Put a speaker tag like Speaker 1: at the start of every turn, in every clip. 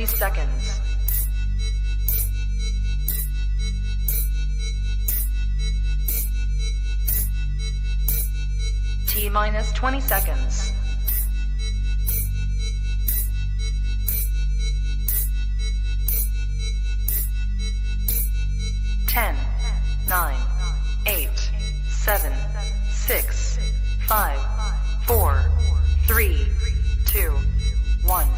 Speaker 1: 30 seconds. T-minus 20 seconds. 10, 9, 8, 7, 6, 5, 4, 3, 2, 1.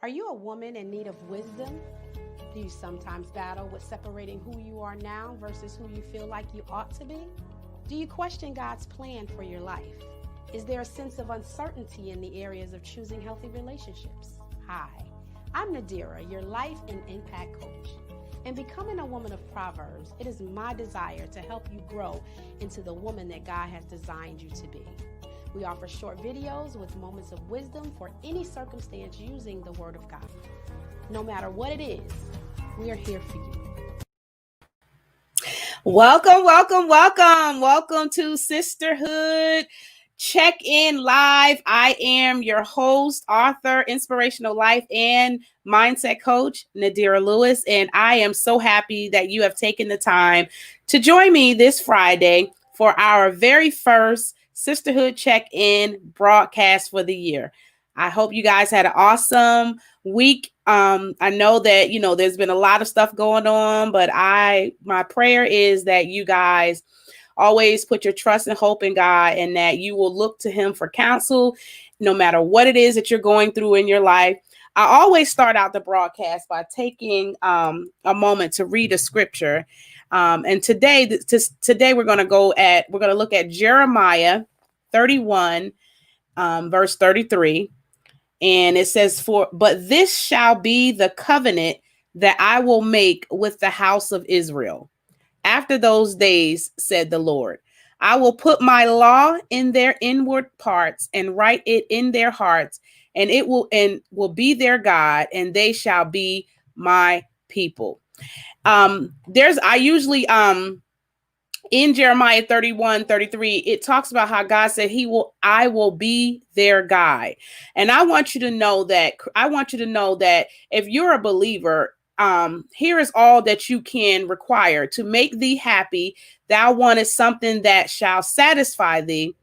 Speaker 2: Are you a woman in need of wisdom? Do you sometimes battle with separating who you are now versus who you feel like you ought to be? Do you question God's plan for your life? Is there a sense of uncertainty in the areas of choosing healthy relationships? Hi, I'm Nadira, your life and impact coach. In becoming a woman of Proverbs, it is my desire to help you grow into the woman that God has designed you to be. We offer short videos with moments of wisdom for any circumstance using the Word of God. No matter what it is, we are here for you. Welcome to Sisterhood Check-in Live. I am your host, author, inspirational life, and mindset coach, Nadira Lewis, and I am so happy that you have taken the time to join me this Friday for our very first Sisterhood Check-in broadcast for the year. I hope you guys had an awesome week. I know that, there's been a lot of stuff going on, but my prayer is that you guys always put your trust and hope in God and that you will look to Him for counsel, no matter what it is that you're going through in your life. I always start out the broadcast by taking a moment to read a scripture. And today we're going to look at Jeremiah 31, verse 33. And it says, but this shall be the covenant that I will make with the house of Israel. After those days, said the Lord, I will put my law in their inward parts and write it in their hearts, and it will be their God, and they shall be my people. In Jeremiah 31:33, it talks about how God said I will be their guide. And I want you to know that if you're a believer, here is all that you can require to make thee happy. Thou wantest something that shall satisfy thee.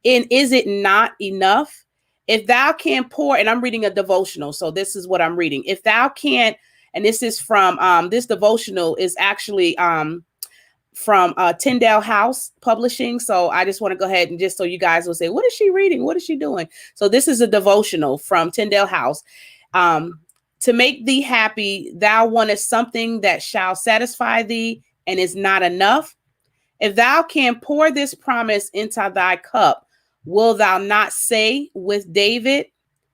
Speaker 2: And is it not enough? If thou can't pour, and I'm reading a devotional, so this is what I'm reading. If thou can't, and this is from this devotional is actually from Tyndale House Publishing. So I just want to go ahead and just so you guys will say, what is she reading? What is she doing? So this is a devotional from Tyndale House. To make thee happy, thou wantest something that shall satisfy thee and is not enough. If thou can pour this promise into thy cup, will thou not say with David,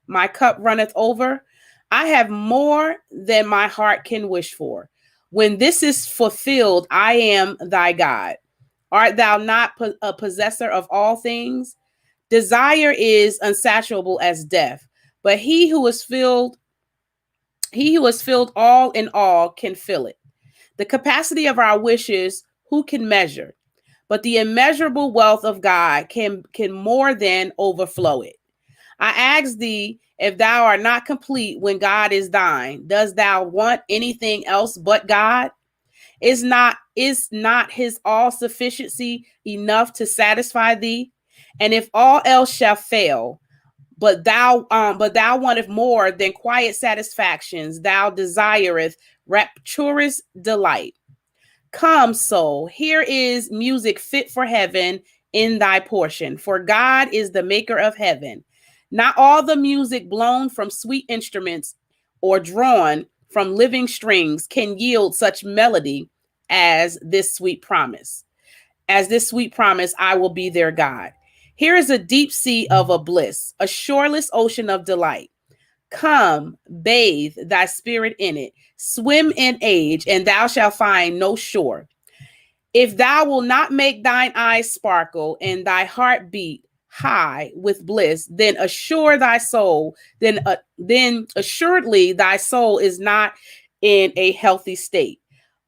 Speaker 2: my cup runneth over? I have more than my heart can wish for. When this is fulfilled, I am thy God. Art thou not a possessor of all things? Desire is unsatiable as death, but he who is filled all in all can fill it. The capacity of our wishes, who can measure? But the immeasurable wealth of God can more than overflow it. I ask thee, if thou art not complete when God is thine, does thou want anything else but God? Is not his all sufficiency enough to satisfy thee? And if all else shall fail, but thou wantest more than quiet satisfactions, thou desireth rapturous delight. Come, soul, here is music fit for heaven in thy portion, for God is the maker of heaven. Not all the music blown from sweet instruments or drawn from living strings can yield such melody as this sweet promise. As this sweet promise, I will be their God. Here is a deep sea of a bliss, a shoreless ocean of delight. Come, bathe thy spirit in it, swim in age, and thou shalt find no shore. If thou wilt not make thine eyes sparkle and thy heart beat high with bliss, then assuredly thy soul is not in a healthy state.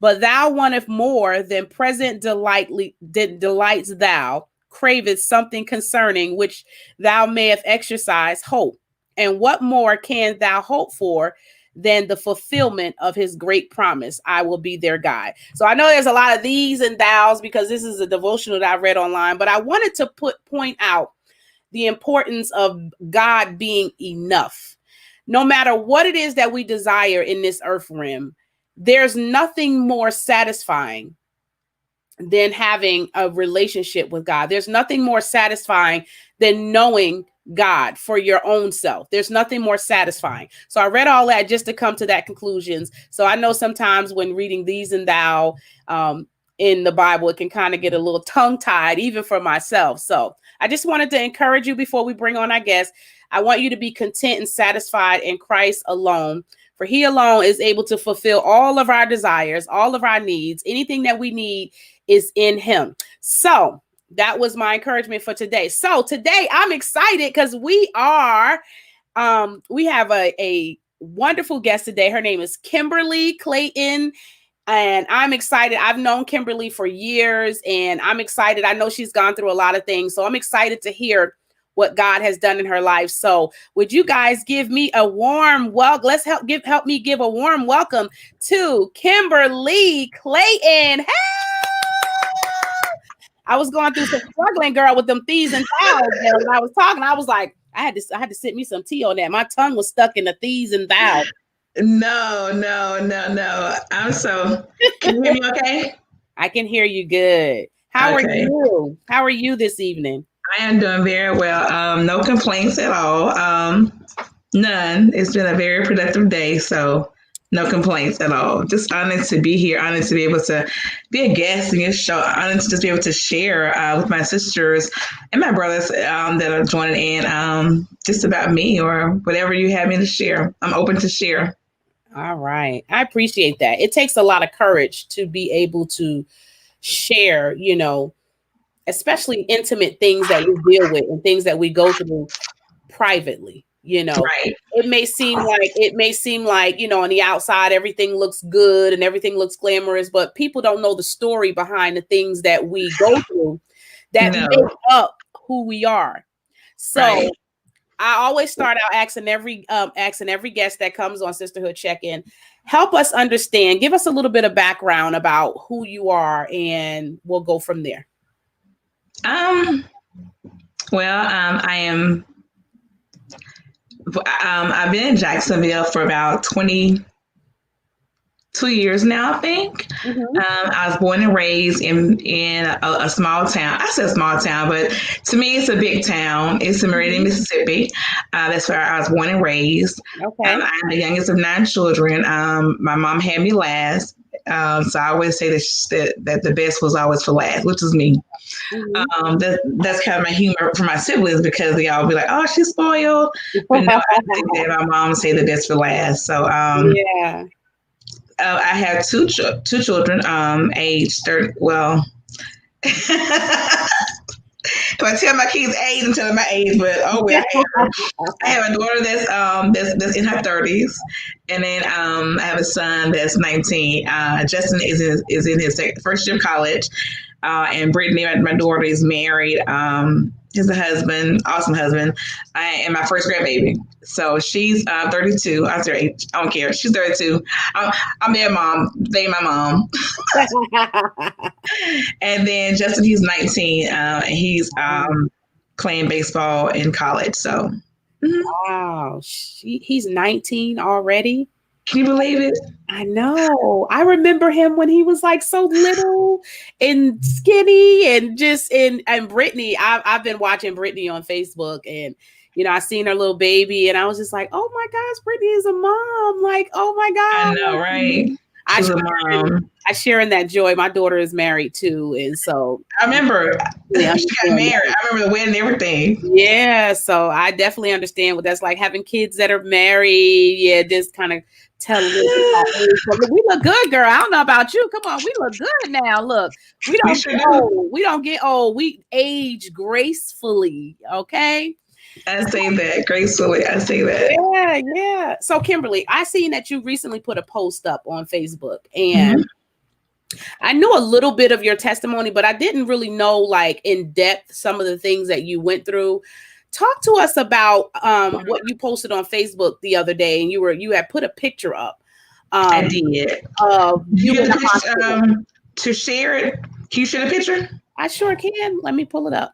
Speaker 2: But thou wanteth more than present delights thou, cravest something concerning which thou mayest exercise hope. And what more can thou hope for than the fulfillment of his great promise? I will be their God. So I know there's a lot of these and thous because this is a devotional that I read online, but I wanted to point out the importance of God being enough. No matter what it is that we desire in this earth realm, there's nothing more satisfying than having a relationship with God. There's nothing more satisfying than knowing God for your own self. There's nothing more satisfying. So I read all that just to come to that conclusions. So I know sometimes when reading these and thou in the Bible, it can kind of get a little tongue-tied, even for myself. So I just wanted to encourage you before we bring on our guest. I want you to be content and satisfied in Christ alone, for he alone is able to fulfill all of our desires, all of our needs. Anything that we need is in him. So that was my encouragement for today. So today I'm excited because we have a wonderful guest today. Her name is Kimberly Clayton. And I'm excited. I've known Kimberly for years and I'm excited. I know she's gone through a lot of things. So I'm excited to hear what God has done in her life. So would you guys give me a warm welcome? Let's help me give a warm welcome to Kimberly Clayton. Hey! I was going through some struggling, girl, with them thieves and thous. And when I was talking, I was like, I had to sip me some tea on that. My tongue was stuck in the thieves and thous.
Speaker 3: No. Can you hear me okay?
Speaker 2: I can hear you good. How are you? How are you this evening?
Speaker 3: I am doing very well. No complaints at all. None. It's been a very productive day, so no complaints at all. Just honored to be here, honored to be able to be a guest in your show, honored to just be able to share with my sisters and my brothers that are joining in just about me or whatever you have me to share. I'm open to share.
Speaker 2: All right. I appreciate that. It takes a lot of courage to be able to share, especially intimate things that we deal with and things that we go through privately.
Speaker 3: Right.
Speaker 2: It may seem like, on the outside, everything looks good and everything looks glamorous, but people don't know the story behind the things that we go through that make up who we are. So right. I always start out asking every guest that comes on Sisterhood Check-in, help us understand, give us a little bit of background about who you are, and we'll go from there.
Speaker 3: I've been in Jacksonville for about 22 years now, I think. Mm-hmm. I was born and raised in a small town. I said small town, but to me, it's a big town. It's in Meridian, Mississippi. That's where I was born and raised. Okay. I'm the youngest of 9 children. My mom had me last. So I always say that the best was always for last, which is me. Mm-hmm. That's kind of my humor for my siblings because they all be like, "Oh, she's spoiled," but no, I think that my mom say the best for last. So yeah. I have two children, aged 30. Well, if I tell my kids' age, I'm telling my age, but I have a daughter that's in her 30s, and then I have a son that's 19. Justin is in his first year of college, and Brittany, my daughter, is married. He's a husband, awesome husband, and my first grandbaby. So she's 32. I'm sorry, I don't care. She's 32. I'm their mom. They my mom. And then Justin, he's 19, and he's playing baseball in college. So,
Speaker 2: wow, he's 19 already.
Speaker 3: Can you believe it?
Speaker 2: I know. I remember him when he was like so little and skinny and Brittany. I've been watching Brittany on Facebook and, I seen her little baby and I was just like, oh my gosh, Brittany is a mom. Like, oh my God.
Speaker 3: I know, right? She's a mom.
Speaker 2: I share in that joy. My daughter is married too, and so
Speaker 3: I remember
Speaker 2: yeah,
Speaker 3: she got married. I remember the wedding and everything.
Speaker 2: Yeah, so I definitely understand what that's like, having kids that are married. Yeah, just kind of tell a little bit about age. But we look good, girl. I don't know about you. Come on, we look good now. Look, we don't get old. We don't get old. We age gracefully. Okay.
Speaker 3: I say that gracefully. I say that.
Speaker 2: Yeah. So, Kimberly, I seen that you recently put a post up on Facebook, and I knew a little bit of your testimony, but I didn't really know, like, in depth some of the things that you went through. Talk to us about what you posted on Facebook the other day, and you had put a picture up.
Speaker 3: I did.
Speaker 2: You in the
Speaker 3: hospital. To share it. Can you share the picture?
Speaker 2: I sure can. Let me pull it up.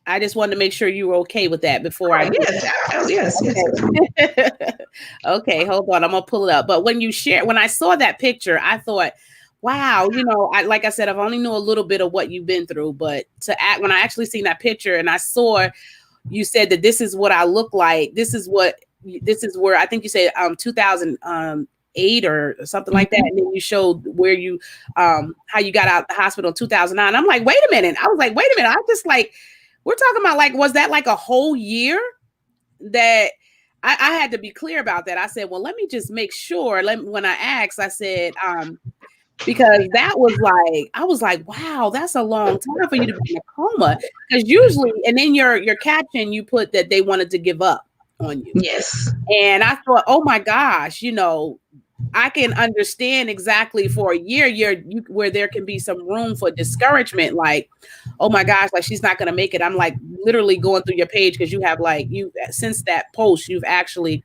Speaker 2: I just wanted to make sure you were okay with that before I.
Speaker 3: Yes.
Speaker 2: Okay, hold on. I'm gonna pull it up. But when I saw that picture, I thought, wow, like I said, I've only knew a little bit of what you've been through, but when I actually seen that picture and I saw you said that this is what I look like. This is where I think you said 2008 or something like that, and then you showed where you how you got out of the hospital in 2009. I'm like, wait a minute. I was like, wait a minute. I just like. We're talking about, like, was that like a whole year? That I had to be clear about that. I said, well, let me just make sure. When I asked, I said, because that was like, I was like, wow, that's a long time for you to be in a coma. Because usually, and then your caption, you put that they wanted to give up on you.
Speaker 3: Yes.
Speaker 2: And I thought, oh my gosh, I can understand exactly for a year where there can be some room for discouragement. Like, oh my gosh, like she's not going to make it. I'm like literally going through your page because you have since that post, you've actually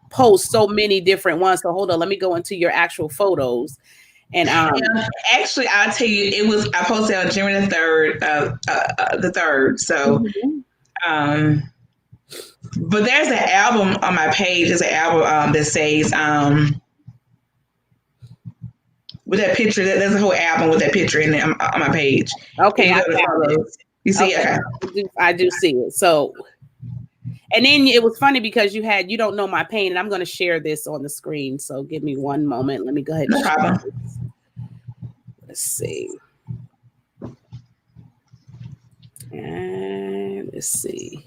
Speaker 2: post so many different ones. So hold on, let me go into your actual photos. And
Speaker 3: actually, I'll tell you, I posted on January the 3rd. So, but there's an album on my page. There's an album that says, with that picture, there's a whole album with that picture in it on my page.
Speaker 2: Okay,
Speaker 3: you see it?
Speaker 2: Okay. I do see it. So, and then it was funny because you don't know my pain, and I'm going to share this on the screen. So give me one moment. Let me go ahead.
Speaker 3: No problem.
Speaker 2: Let's see. And let's see.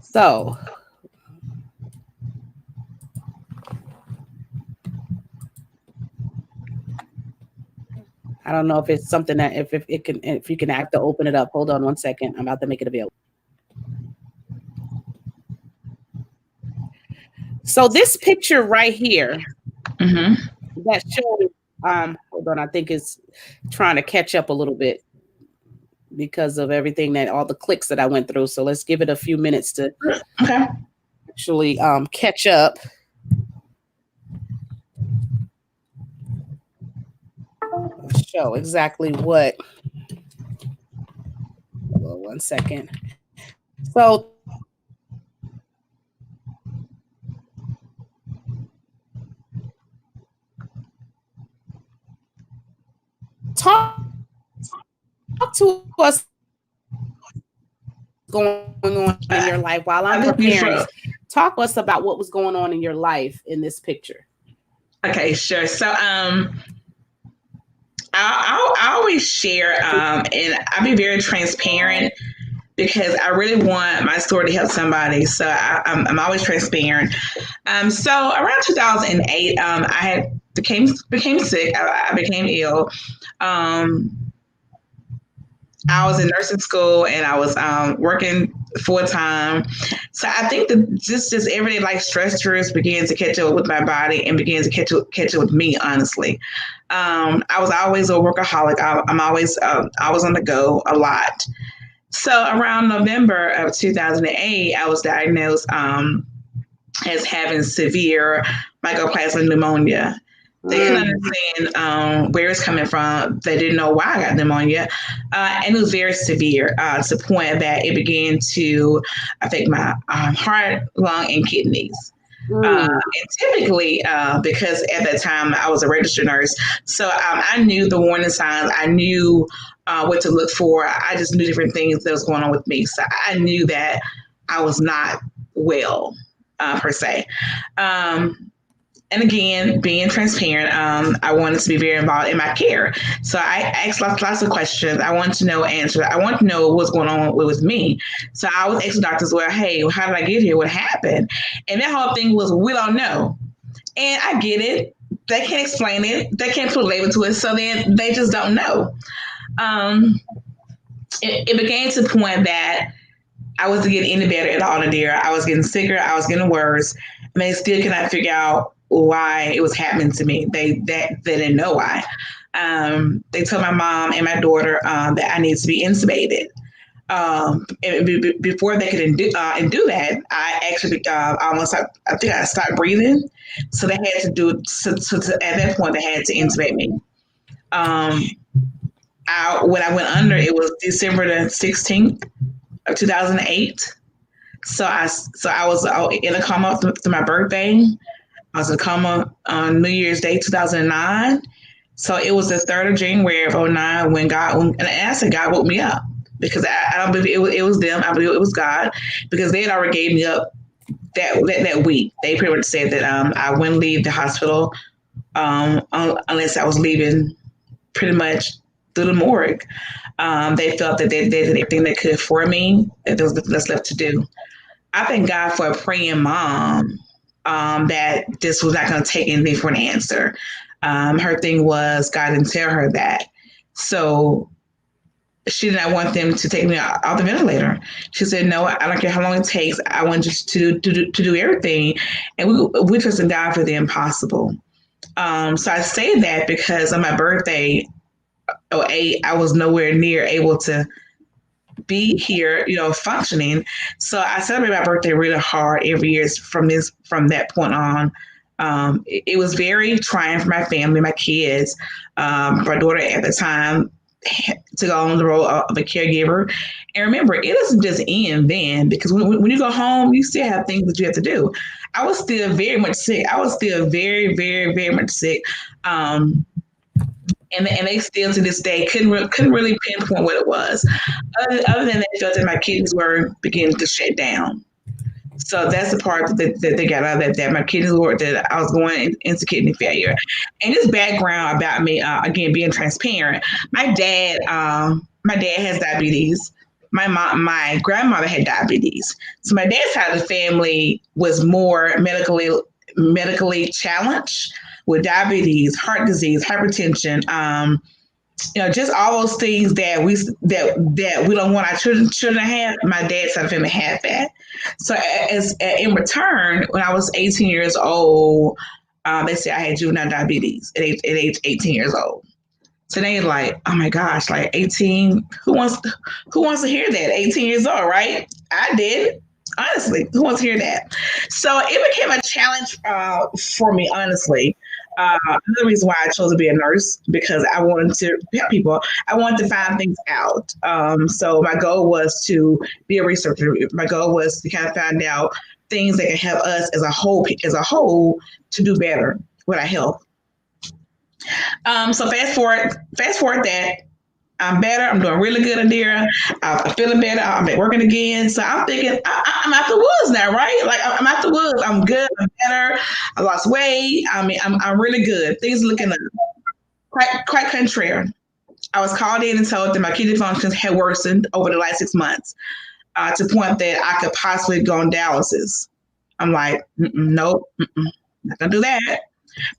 Speaker 2: So I don't know if it's something that if you can act to open it up. Hold on one second. I'm about to make it available. So this picture right here that shows hold on, I think it's trying to catch up a little bit because of everything all the clicks that I went through. So let's give it a few minutes to actually catch up. I'll show exactly what. Hold on one second. So talk to us going on in your life while I'm preparing. Talk to us about what was going on in your life in this picture.
Speaker 3: Okay, sure. So I always share and I'll be very transparent because I really want my story to help somebody. So I'm always transparent. So around 2008, I had became sick. I became ill. I was in nursing school and I was working full time. So I think that just everyday life stressors began to catch up with my body and began to catch up with me, honestly. I was always a workaholic. I was on the go a lot. So around November of 2008, I was diagnosed as having severe mycoplasma pneumonia. They couldn't understand where it's coming from. They didn't know why I got pneumonia. And it was very severe to the point that it began to affect my heart, lung, and kidneys. And typically, because at that time I was a registered nurse, so I knew the warning signs. I knew what to look for. I just knew different things that was going on with me. So I knew that I was not well, per se. And again, being transparent, I wanted to be very involved in my care. So I asked lots of questions. I wanted to know answers. I wanted to know what's going on with me. So I was asking doctors, well, hey, how did I get here? What happened? And that whole thing was, we don't know. And I get it. They can't explain it. They can't put a label to it. So then they just don't know. It became to the point that I wasn't getting any better at all, Nadir. I was getting sicker. I was getting worse. And they still cannot figure out why it was happening to me. They didn't know why. They told my mom and my daughter that I needed to be intubated. And before they could do that, I actually I think I stopped breathing. So they had to do so at that point they had to intubate me. When I went under, it was December the 16th of 2008. So I was in a coma through my birthday. I was in a coma on New Year's Day, 2009. So it was the 3rd of January of 2009 when and I said God woke me up, because I don't believe it was them. I believe it was God, because they had already gave me up that week. They pretty much said that I wouldn't leave the hospital unless I was leaving pretty much through the morgue. They felt that they did everything they could for me, that there was nothing left to do. I thank God for a praying mom that this was not going to take anything for an answer. Her thing was God didn't tell her that. So she did not want them to take me off the ventilator. She said, no, I don't care how long it takes. I want you to do everything. And we trusted God for the impossible. So I say that because on my birthday, 2008, I was nowhere near able to be here, functioning. So I celebrate my birthday really hard every year from that point on. It was very trying for my family, my kids, my daughter at the time, to go on the role of a caregiver. And remember, it doesn't just end then, because when you go home, you still have things that you have to do. I was still very much sick. I was still very, very, very much sick. And they still to this day couldn't really pinpoint what it was. Other than they felt that my kidneys were beginning to shut down. So that's the part that they got out of that my kidneys were, that I was going into kidney failure. And this background about me, again, being transparent. My dad has diabetes. My grandmother had diabetes. So my dad's side of the family was more medically challenged, with diabetes, heart disease, hypertension, just all those things that we don't want our children to have. My dad's side of the family had that. So in return, when I was 18 years old, they said I had juvenile diabetes at age 18 years old. So they like, oh my gosh, like 18, who wants to hear that? 18 years old, right? I did. Honestly, who wants to hear that? So it became a challenge for me, honestly. Another reason why I chose to be a nurse, because I wanted to help people. I wanted to find things out. So my goal was to be a researcher. My goal was to kind of find out things that can help us as a whole to do better with our health. So fast forward that. I'm better. I'm doing really good, Adira. I'm feeling better. I'm working again. So I'm thinking, I'm out the woods now, right? Like I'm out the woods. I'm good. I'm better. I lost weight. I mean, I'm really good. Things looking up. Quite contrary. I was called in and told that my kidney functions had worsened over the last 6 months to the point that I could possibly go on dialysis. I'm like, nope, not gonna do that.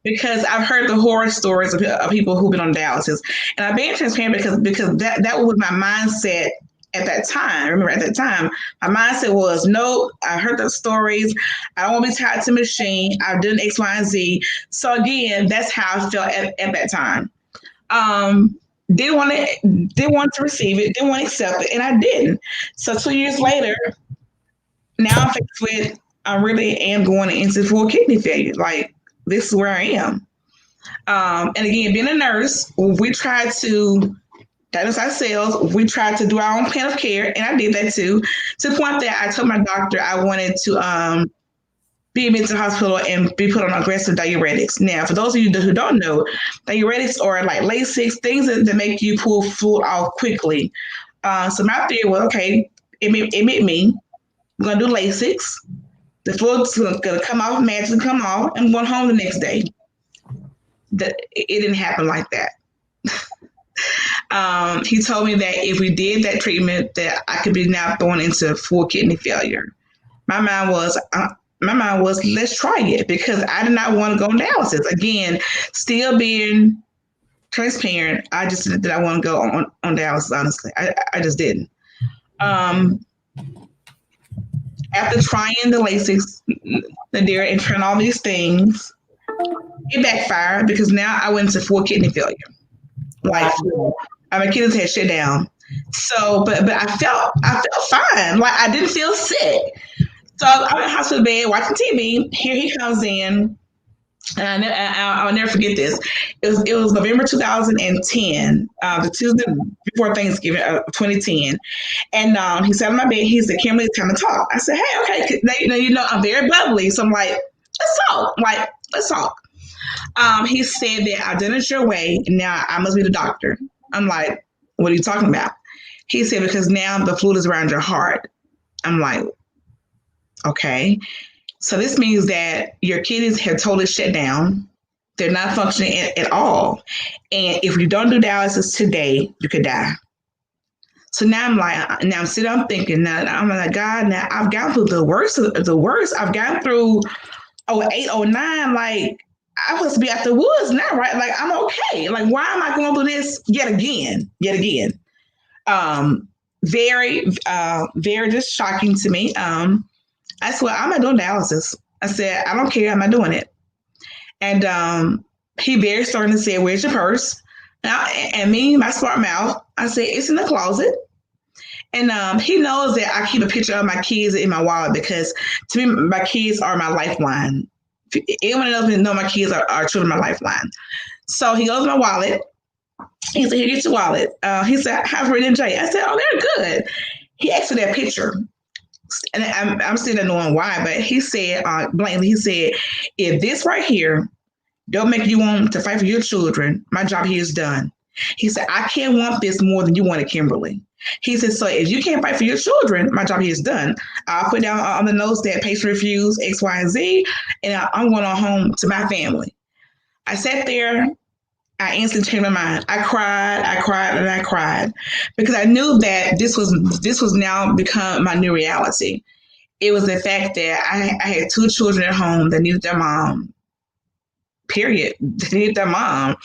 Speaker 3: Because I've heard the horror stories of people who've been on dialysis. And I've been transparent because that was my mindset at that time. Remember, at that time, my mindset was, nope, I heard those stories. I don't want to be tied to a machine. I've done X, Y, and Z. So again, that's how I felt at that time. Didn't want to receive it, didn't want to accept it, and I didn't. So 2 years later, now I'm faced with, I really am going into full kidney failure. Like, this is where I am. And again, being a nurse, we try to diagnose ourselves. We try to do our own plan of care, and I did that too. To the point that I told my doctor I wanted to be admitted to the hospital and be put on aggressive diuretics. Now, for those of you who don't know, diuretics are like Lasix, things that make you pull fluid out quickly. So my theory was, okay, admit me. We're going to do Lasix. The fluid's going to come off, magically come off, and I'm going home the next day. It didn't happen like that. He told me that if we did that treatment, that I could be now thrown into full kidney failure. My mind was, let's try it, because I did not want to go on dialysis. Again, still being transparent, I just did not want to go on dialysis, honestly. I just didn't. After trying the Lasix, Nadira, and trying all these things, it backfired, because now I went into full kidney failure. Like, my kidneys had shut down. So, but I felt fine. Like, I didn't feel sick. So I'm in the hospital bed watching TV. Here he comes in, and I'll never forget this. It was November 2010, the Tuesday before Thanksgiving of 2010. And he sat on my bed. He said, "Kimberly, it's time to talk." I said, "Hey, okay." You know, I'm very bubbly, so I'm like, "Let's talk." Let's talk. He said that I've done it your way, and now I must be the doctor. I'm like, "What are you talking about?" He said, "Because now the fluid is around your heart." I'm like, okay. So this means that your kidneys have totally shut down. They're not functioning at all. And if you don't do dialysis today, you could die. So now I'm sitting there thinking, now I'm like, God, now I've gone through the worst of the worst. I've gone through 08, 09, like I supposed to be out the woods now, right? Like, I'm okay. Like, why am I going through this yet again? Very, very just shocking to me. I swear, I'm not doing dialysis. I said, I don't care. I'm not doing it. And he very sternly said, "Where's your purse?" And me, my smart mouth, I said, "It's in the closet." And he knows that I keep a picture of my kids in my wallet, because to me, my kids are my lifeline. Anyone else know my kids are truly my lifeline. So he goes to my wallet. He said, "Here, get your wallet." He said, "How's Red and Jay?" I said, "Oh, they're good." He asked for that picture. And I'm still not knowing why, but he said, blatantly, he said, "If this right here don't make you want to fight for your children, my job here is done." He said, "I can't want this more than you want it, Kimberly." He said, "So if you can't fight for your children, my job here is done. I'll put down on the notes that patient refused X, Y, and Z, and I'm going on home to my family." I sat there. I instantly changed my mind. I cried, because I knew that this was now become my new reality. It was the fact that I had two children at home that needed their mom. Period. They needed their mom.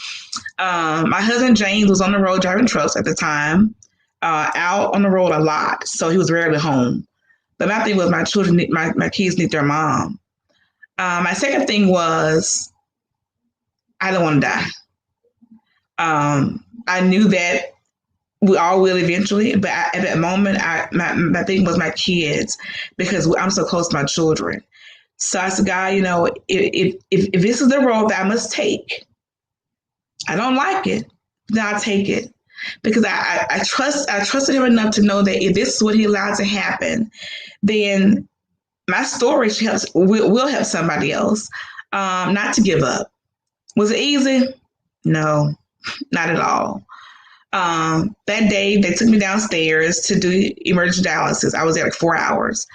Speaker 3: My husband James was on the road driving trucks at the time, out on the road a lot, so he was rarely home. But my thing was, my children, my kids need their mom. My second thing was, I don't want to die. I knew that we all will eventually, but at that moment, my thing was my kids, because I'm so close to my children. So I said, "God, you know, if this is the road that I must take, I don't like it, then I'll take it, because I trusted Him enough to know that if this is what He allowed to happen, then my story will help somebody else. Not to give up. Was it easy? No. Not at all. That day, they took me downstairs to do emergency dialysis. I was there like 4 hours.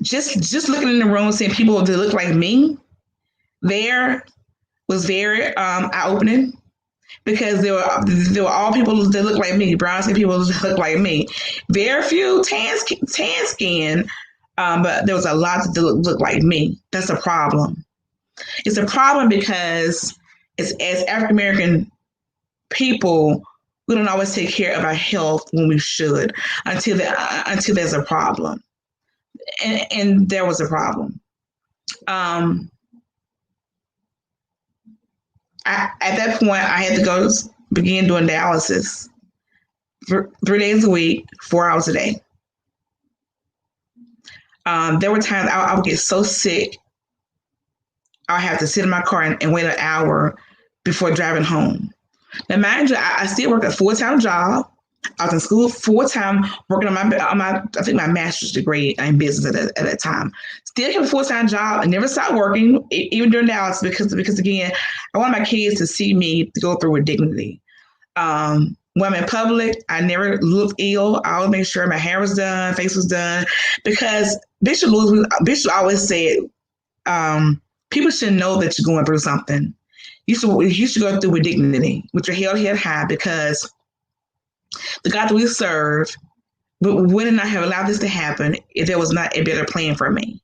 Speaker 3: Just looking in the room, seeing people that look like me there was very eye-opening, because there were all people that look like me, brown skin people that look like me. Very few tan skin, but there was a lot that look like me. That's a problem. It's a problem because as African American people, we don't always take care of our health when we should, until there's a problem, and there was a problem. At that point, I had to begin doing dialysis for 3 days a week, 4 hours a day. There were times I would get so sick, I'll have to sit in my car and wait an hour before driving home. Now, mind you, I still work a full-time job. I was in school full-time, working on my I think my master's degree in business at that time. Still have a full-time job and never stopped working, even during Dallas, because again, I want my kids to see me to go through with dignity. When I'm in public, I never look ill. I always make sure my hair was done, face was done, because Bishop always said, people should know that you're going through something. You should go through with dignity, with your head high, because the God that we serve would not have allowed this to happen if there was not a better plan for me.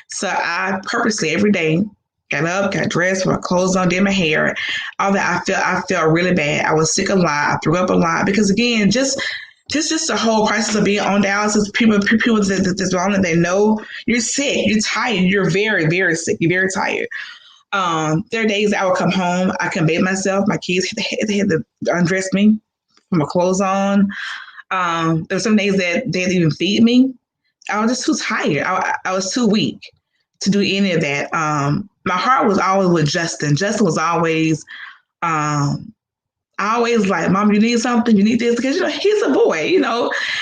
Speaker 3: So I purposely every day got up, got dressed, put my clothes on, did my hair, all that. I felt really bad. I was sick a lot. I threw up a lot because, again, just the whole crisis of being on dialysis. People that's wrong, that they know you're sick, you're tired, you're very, very sick, you're very tired. There are days that I would come home, I couldn't bathe myself. My kids had to undress me, put my clothes on. There were some days that they didn't even feed me. I was just too tired. I was too weak to do any of that. My heart was always with Justin. Justin was always, I always like, Mom, you need something, you need this, because he's a boy,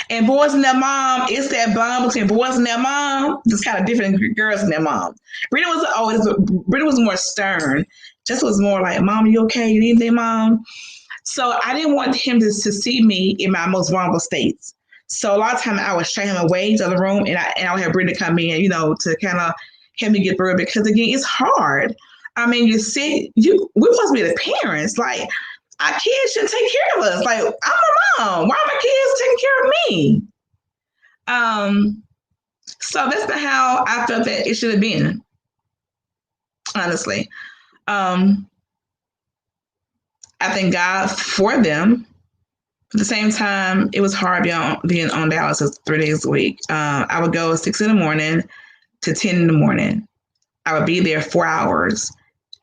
Speaker 3: and boys and their mom, it's that bond between boys and their mom. Just kind of different than girls and their mom. Brittany was more stern. Justin was more like, Mom, you okay? You need anything, Mom? So I didn't want him to see me in my most vulnerable states. So a lot of times I would shy him away to the room, and I would have Brittany come in, to kind of help me get through it, because, again, it's hard. I mean, you see, we're supposed to be the parents. Like, our kids should take care of us. Like, I'm a mom. Why are my kids taking care of me? So that's not how I felt that it should have been, honestly. I thank God for them. At the same time, it was hard being on dialysis 3 days a week. I would go 6 a.m. to 10 a.m. I would be there 4 hours.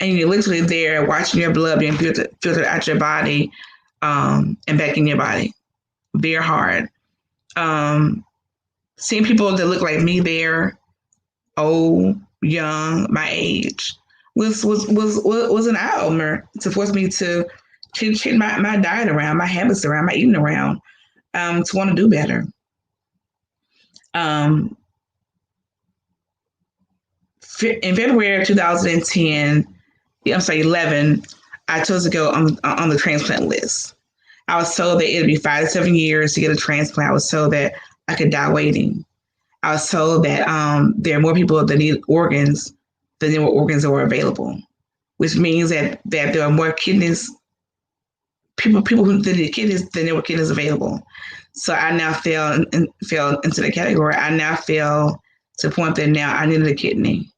Speaker 3: And you're literally there watching your blood being filtered out your body and back in your body. Very hard. Seeing people that look like me there, old, young, my age, was an eye opener to force me to change my diet around, my habits around, my eating around, to want to do better. In February of 2010, 11, I chose to go on the transplant list. I was told that it'd be 5 to 7 years to get a transplant. I was told that I could die waiting. I was told that there are more people that need organs than there were organs that were available, which means that there are more kidneys, people who need kidneys than there were kidneys available. So I now fell into the category. I now fell to the point that now I needed a kidney.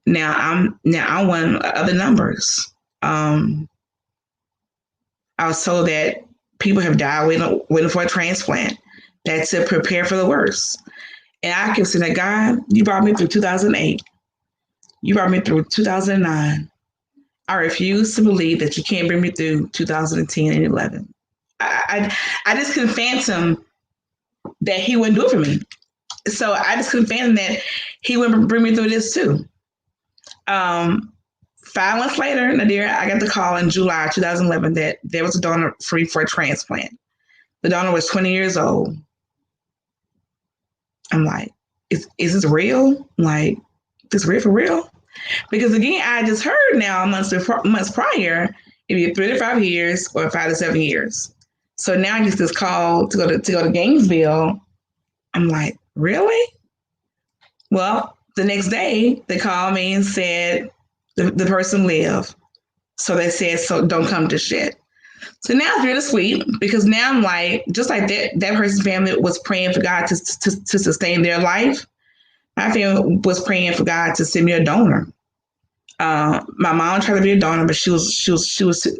Speaker 3: Now I'm one of other numbers. I was told that people have died waiting for a transplant. That's to prepare for the worst. And I kept saying that, God, you brought me through 2008. You brought me through 2009. I refuse to believe that you can't bring me through 2010 and 11. I just couldn't fathom that he wouldn't do it for me. So I just couldn't fathom that he wouldn't bring me through this too. 5 months later, Nadir, I got the call in July 2011 that there was a donor free for a transplant. The donor was 20 years old. I'm like, is this real? Like, this real for real? Because, again, I just heard now months prior, it'd be 3 to 5 years or 5 to 7 years. So now I get this call to go to Gainesville. I'm like, really? Well, the next day, they called me and said the person lived. So they said, so don't come to shit. So now it's really sweet, because now I'm like, just like that person's family was praying for God to sustain their life. My family was praying for God to send me a donor. My mom tried to be a donor, but she was,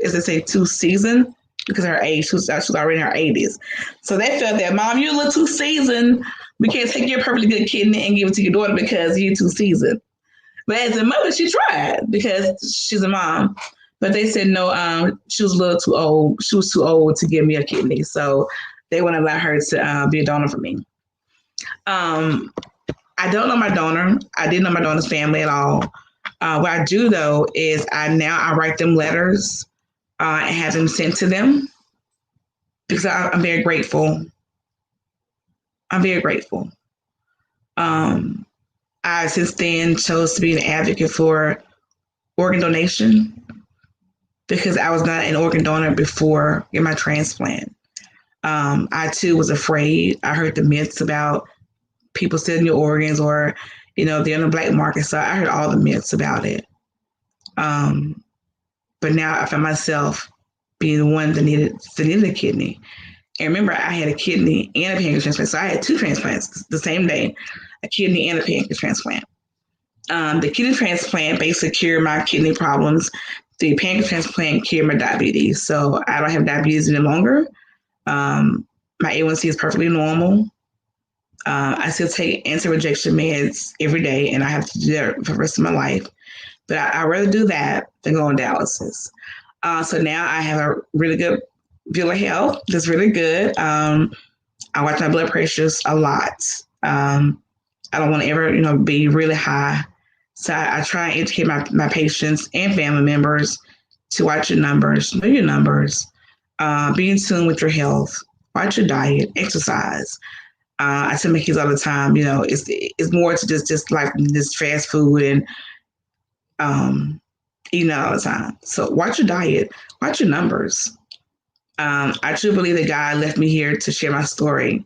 Speaker 3: as they say, too seasoned because of her age. She was already in her 80s. So they felt that, Mom, you're a little too seasoned. We can't take your perfectly good kidney and give it to your daughter because you're too seasoned. But as a mother, she tried because she's a mom. But they said no, she was a little too old. She was too old to give me a kidney. So they wouldn't allow her to be a donor for me. I don't know my donor. I didn't know my donor's family at all. What I do, though, is I write them letters and have them sent to them. because I'm very grateful. I'm very grateful. I since then chose to be an advocate for organ donation because I was not an organ donor before in my transplant. I too was afraid. I heard the myths about people selling your organs or, they're on the black market. So I heard all the myths about it. But now I find myself being the one that needed a kidney. And remember, I had a kidney and a pancreas transplant. So I had 2 transplants the same day, a kidney and a pancreas transplant. The kidney transplant basically cured my kidney problems. The pancreas transplant cured my diabetes. So I don't have diabetes any longer. My A1C is perfectly normal. I still take anti-rejection meds every day, and I have to do that for the rest of my life. But I'd rather do that than go on dialysis. So now I have a really good view of health. That's really good. I watch my blood pressures a lot. I don't want to ever, be really high. So I try and educate my patients and family members to watch your numbers, know your numbers, be in tune with your health, watch your diet, exercise. I tell my kids all the time, it's more to just like this fast food and eating out all the time. So watch your diet, watch your numbers. I truly believe that God left me here to share my story.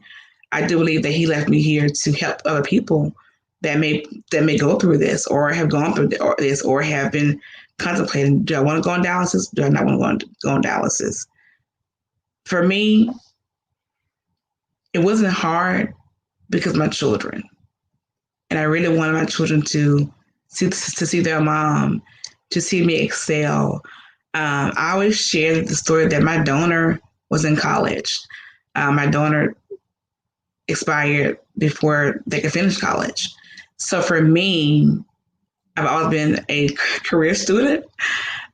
Speaker 3: I do believe that He left me here to help other people that may go through this or have gone through this or have been contemplating, do I want to go on dialysis? Do I not want to go on dialysis? For me, it wasn't hard because my children. And I really wanted my children to see their mom, to see me excel. I always share the story that my donor was in college. My donor expired before they could finish college. So for me, I've always been a career student.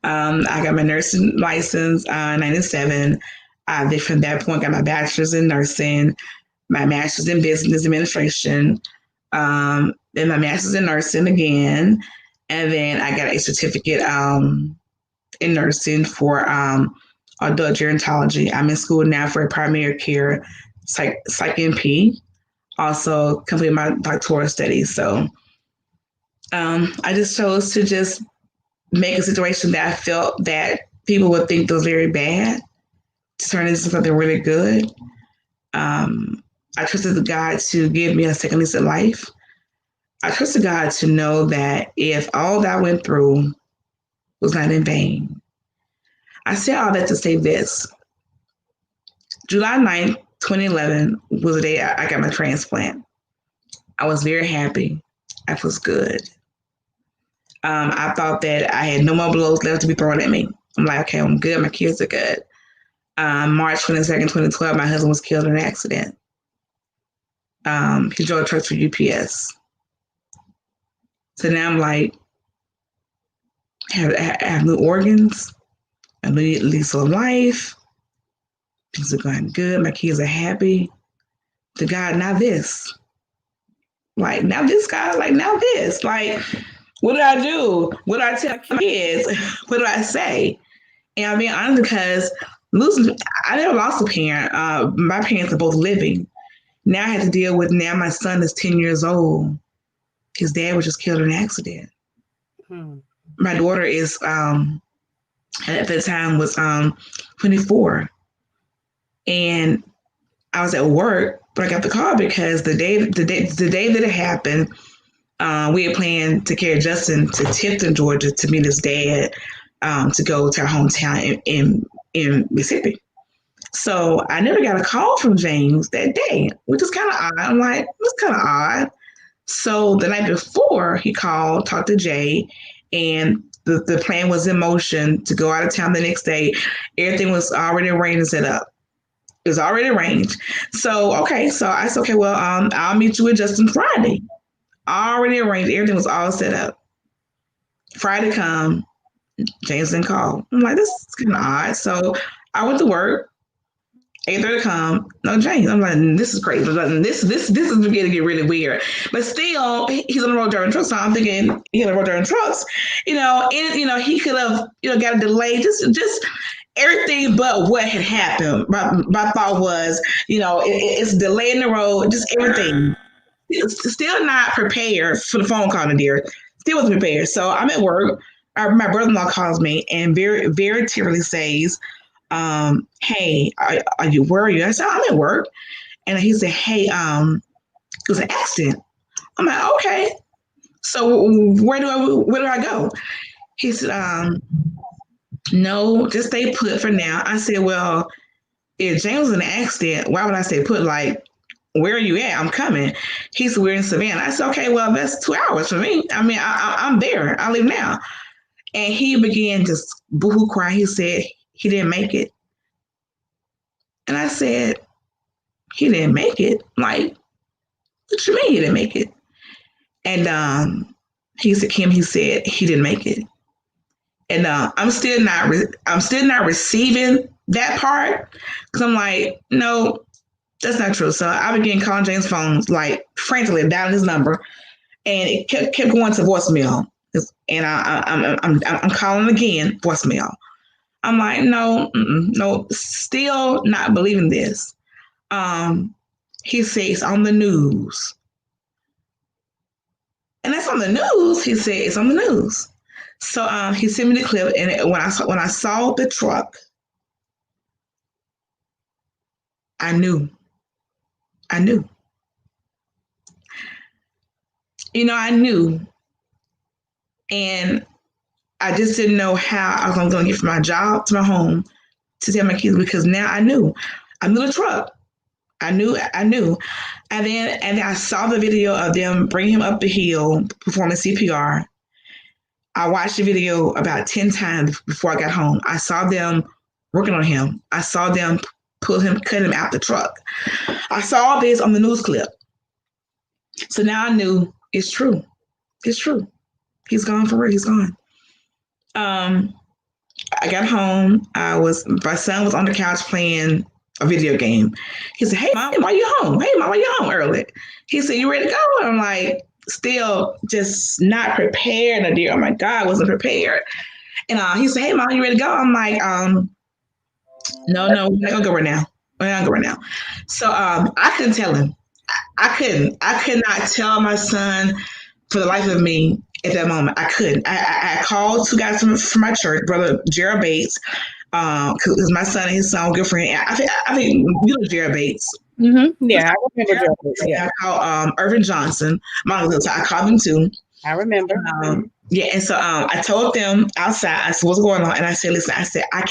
Speaker 3: I got my nursing license in 97. From that point, got my bachelor's in nursing, my master's in business administration, then my master's in nursing again. And then I got a certificate in nursing for adult gerontology. I'm in school now for primary care psych NP. Also completed my doctoral studies. So I just chose to just make a situation that I felt that people would think was very bad to turn into something really good. I trusted God to give me a second lease of life. I trusted God to know that if all that I went through was not in vain. I say all that to say this. July 9th, 2011 was the day I got my transplant. I was very happy. I was good. I thought that I had no more blows left to be thrown at me. I'm like, okay, I'm good. My kids are good. March 22nd, 2012, my husband was killed in an accident. He drove a truck for UPS. So now I'm like, I have new organs, a new lease of life. Things are going good. My kids are happy. To God, now this. Like, now this, God, like, now this. Like, what did I do? What did I tell my kids? What did I say? And I'm being honest because I never lost a parent. My parents are both living. Now I had to deal with, now my son is 10 years old. His dad was just killed in an accident. My daughter is, at the time was 24. And I was at work, but I got the call because the day that it happened, we had planned to carry Justin to Tifton, Georgia, to meet his dad, to go to our hometown in Mississippi. So I never got a call from James that day, which is kind of odd. I'm like, it's kind of odd. So the night before, he called, talked to Jay, and the plan was in motion to go out of town the next day. Everything was already arranged and set up. It was already arranged. So, okay. So I said, okay, well, I'll meet you with Justin Friday. Already arranged. Everything was all set up. Friday come, James didn't call. I'm like, this is kind of odd. So I went to work. 8:30 come, no James. I'm like, this is crazy. This is beginning to get really weird. But still, he's on the road driving trucks. So I'm thinking he's on the road driving trucks, and he could have, got a delay. Just everything but what had happened. My thought was, it's delay in the road, just everything. Still not prepared for the phone call, Nadir. Still wasn't prepared. So I'm at work. My brother-in-law calls me and very, very tearfully says, hey, where are you? I said, I'm at work. And he said, hey, it was an accident. I'm like, okay. So where do I go? He said, no, just stay put for now. I said, well, if James was in an accident, why would I stay put? Like, where are you at? I'm coming. He said, we're in Savannah. I said, okay, well, that's 2 hours for me. I mean, I'm there. I leave now. And he began to boo-hoo cry. He said he didn't make it. And I said, he didn't make it? Like, what you mean he didn't make it? And he said, Kim, he said he didn't make it. And I'm still not receiving that part, because I'm like, no, that's not true. So I began calling James' phone, like frantically dialing his number, and it kept going to voicemail. And I'm calling again, voicemail. I'm like, no, still not believing this. He says on the news, and that's on the news. He said it's on the news. So he sent me the clip, and when I saw the truck, I knew. I knew. I knew. And I just didn't know how I was going to get from my job to my home to tell my kids, because now I knew. I knew the truck. I knew. And then I saw the video of them bringing him up the hill, performing CPR. I watched the video about 10 times before I got home. I saw them working on him. I saw them cut him out the truck. I saw all this on the news clip. So now I knew it's true. It's true. He's gone for real. He's gone. I got home. My son was on the couch playing a video game. He said, hey, Mom, why you home? Hey, Mom, why you home early? He said, you ready to go? And I'm like, still just not prepared, Nadir. Oh my God, I wasn't prepared. And he said, hey, Mom, you ready to go? I'm like, no, we're not gonna go right now. We're not gonna go right now. So I couldn't tell him. I could not tell my son for the life of me at that moment. I couldn't. I called 2 guys from my church, Brother Gerald Bates, because my son and his son were good friend. I think you know Gerald Bates.
Speaker 2: Mm-hmm. Yeah, I remember Gerald Bates. Yeah.
Speaker 3: I called Irvin Johnson. I called him too.
Speaker 2: I remember.
Speaker 3: Yeah, and so I told them outside, I said, what's going on? And I said, listen, I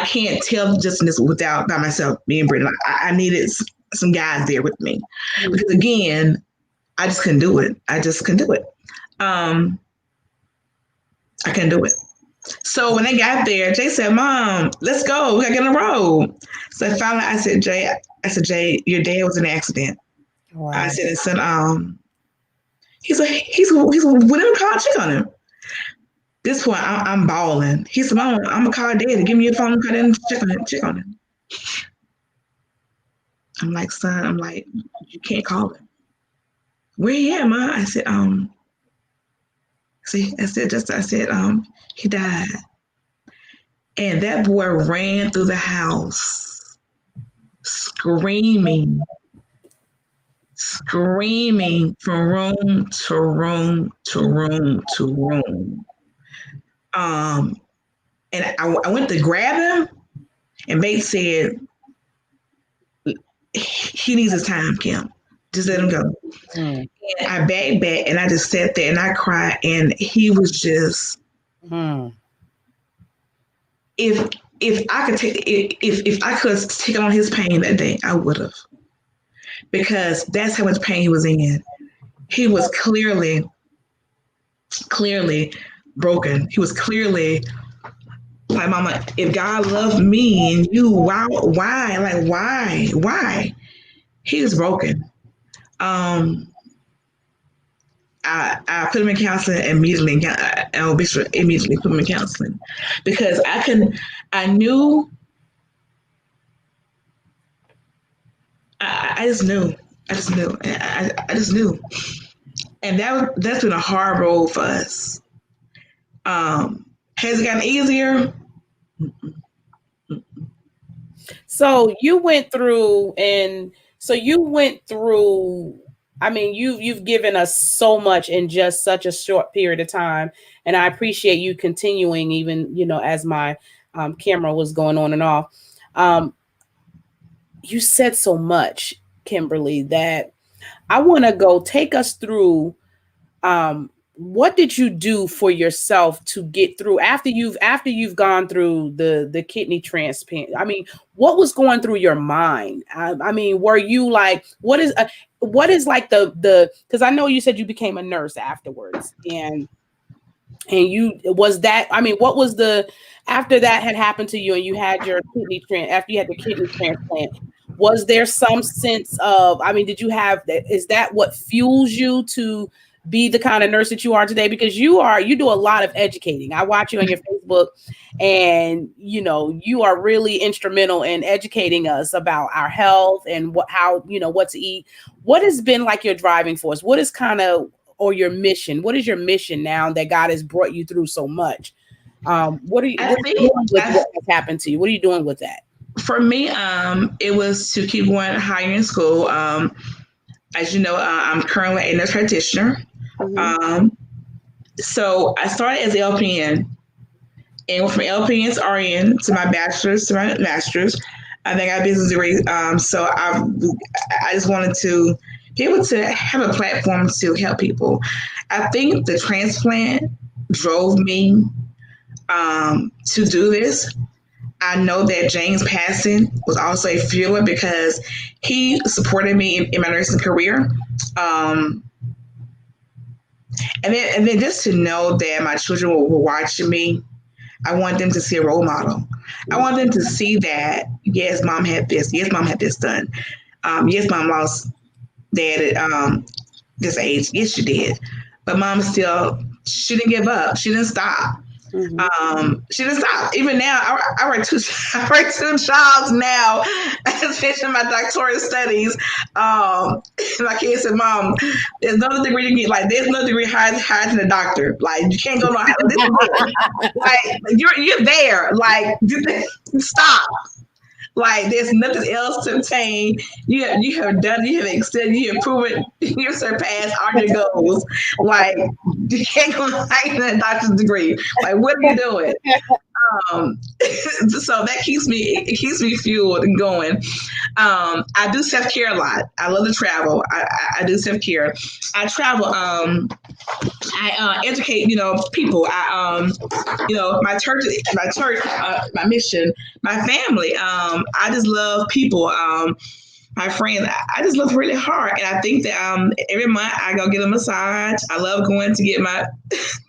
Speaker 3: can't tell just this by myself, me and Brittany. I needed some guys there with me. Mm-hmm. Because again, I just couldn't do it. I couldn't do it. So when they got there, Jay said, Mom, let's go. We got to get on the road. So finally I said, Jay, your dad was in an accident. Wow. I said, son, he's with him, call check on him. This point, I'm bawling. He said, Mom, I'm going to call Dad. Give me your phone, cut in, check on him. I'm like, son, you can't call him. Where he at, Ma? I said, he died. And that boy ran through the house, screaming from room to room to room to room. And I went to grab him, and Bates said, he needs his time, Kim. Just let him go. Mm. And I backed back, and I just sat there and I cried, and he was just. If I could take on his pain that day, I would have, because that's how much pain he was in. He was clearly broken. He was clearly like, Mama, if God loved me and you, why? Like, why? He was broken. I put him in counseling immediately. Bishop immediately put him in counseling, because I knew. I just knew. I just knew. And that's been a hard road for us. Has it gotten easier?
Speaker 2: So you went through, I mean, you've given us so much in just such a short period of time, and I appreciate you continuing, even as my camera was going on and off. Um, you said so much, Kimberly, that I want to go take us through. What did you do for yourself to get through after you've gone through the kidney transplant? I mean, what was going through your mind? I mean, were you like, what is like the because I know you said you became a nurse afterwards, and you was that, I mean, what was the, after that had happened to you and you had your after you had the kidney transplant, was there some sense of, I mean, did you have that, is that what fuels you to be the kind of nurse that you are today? Because you do a lot of educating. I watch you on your Facebook, and you are really instrumental in educating us about our health and what to eat. What has been like your driving force? What is kind of, or your mission? What is your mission now that God has brought you through so much? What are you doing with what has happened to you? What are you doing with that?
Speaker 3: For me, it was to keep going higher in school. As you know, I'm currently a nurse practitioner.
Speaker 2: Mm-hmm.
Speaker 3: So I started as LPN, and went from LPN to RN to my bachelor's to my master's. I think I got a business degree. So I just wanted to be able to have a platform to help people. I think the transplant drove me to do this. I know that James passing was also a fueler because he supported me in my nursing career. And then just to know that my children were watching me, I want them to see a role model. I want them to see that, yes, mom had this. Yes, mom had this done. Yes, mom lost dad at this age. Yes, she did. But mom she didn't give up. She didn't stop.
Speaker 2: Mm-hmm.
Speaker 3: She didn't stop. Even now, I write two jobs now, finishing my doctoral studies. My kids said, "Mom, there's no degree you get. Like, there's no degree higher than a doctor. Like, you can't go no higher. This is it. Like, you're there. Like, stop. Like, there's nothing else to obtain. You have done. You have excelled. You have proven. You have surpassed all your goals. Like, you can't go higher than a doctor's degree. Like, what are you doing?" So that keeps me fueled and going. I do self-care a lot. I love to travel. I do self-care. I travel. I educate, people. My church, my mission, my family. I just love people. My friends, I just look really hard, and I think that every month I go get a massage. I love going to get my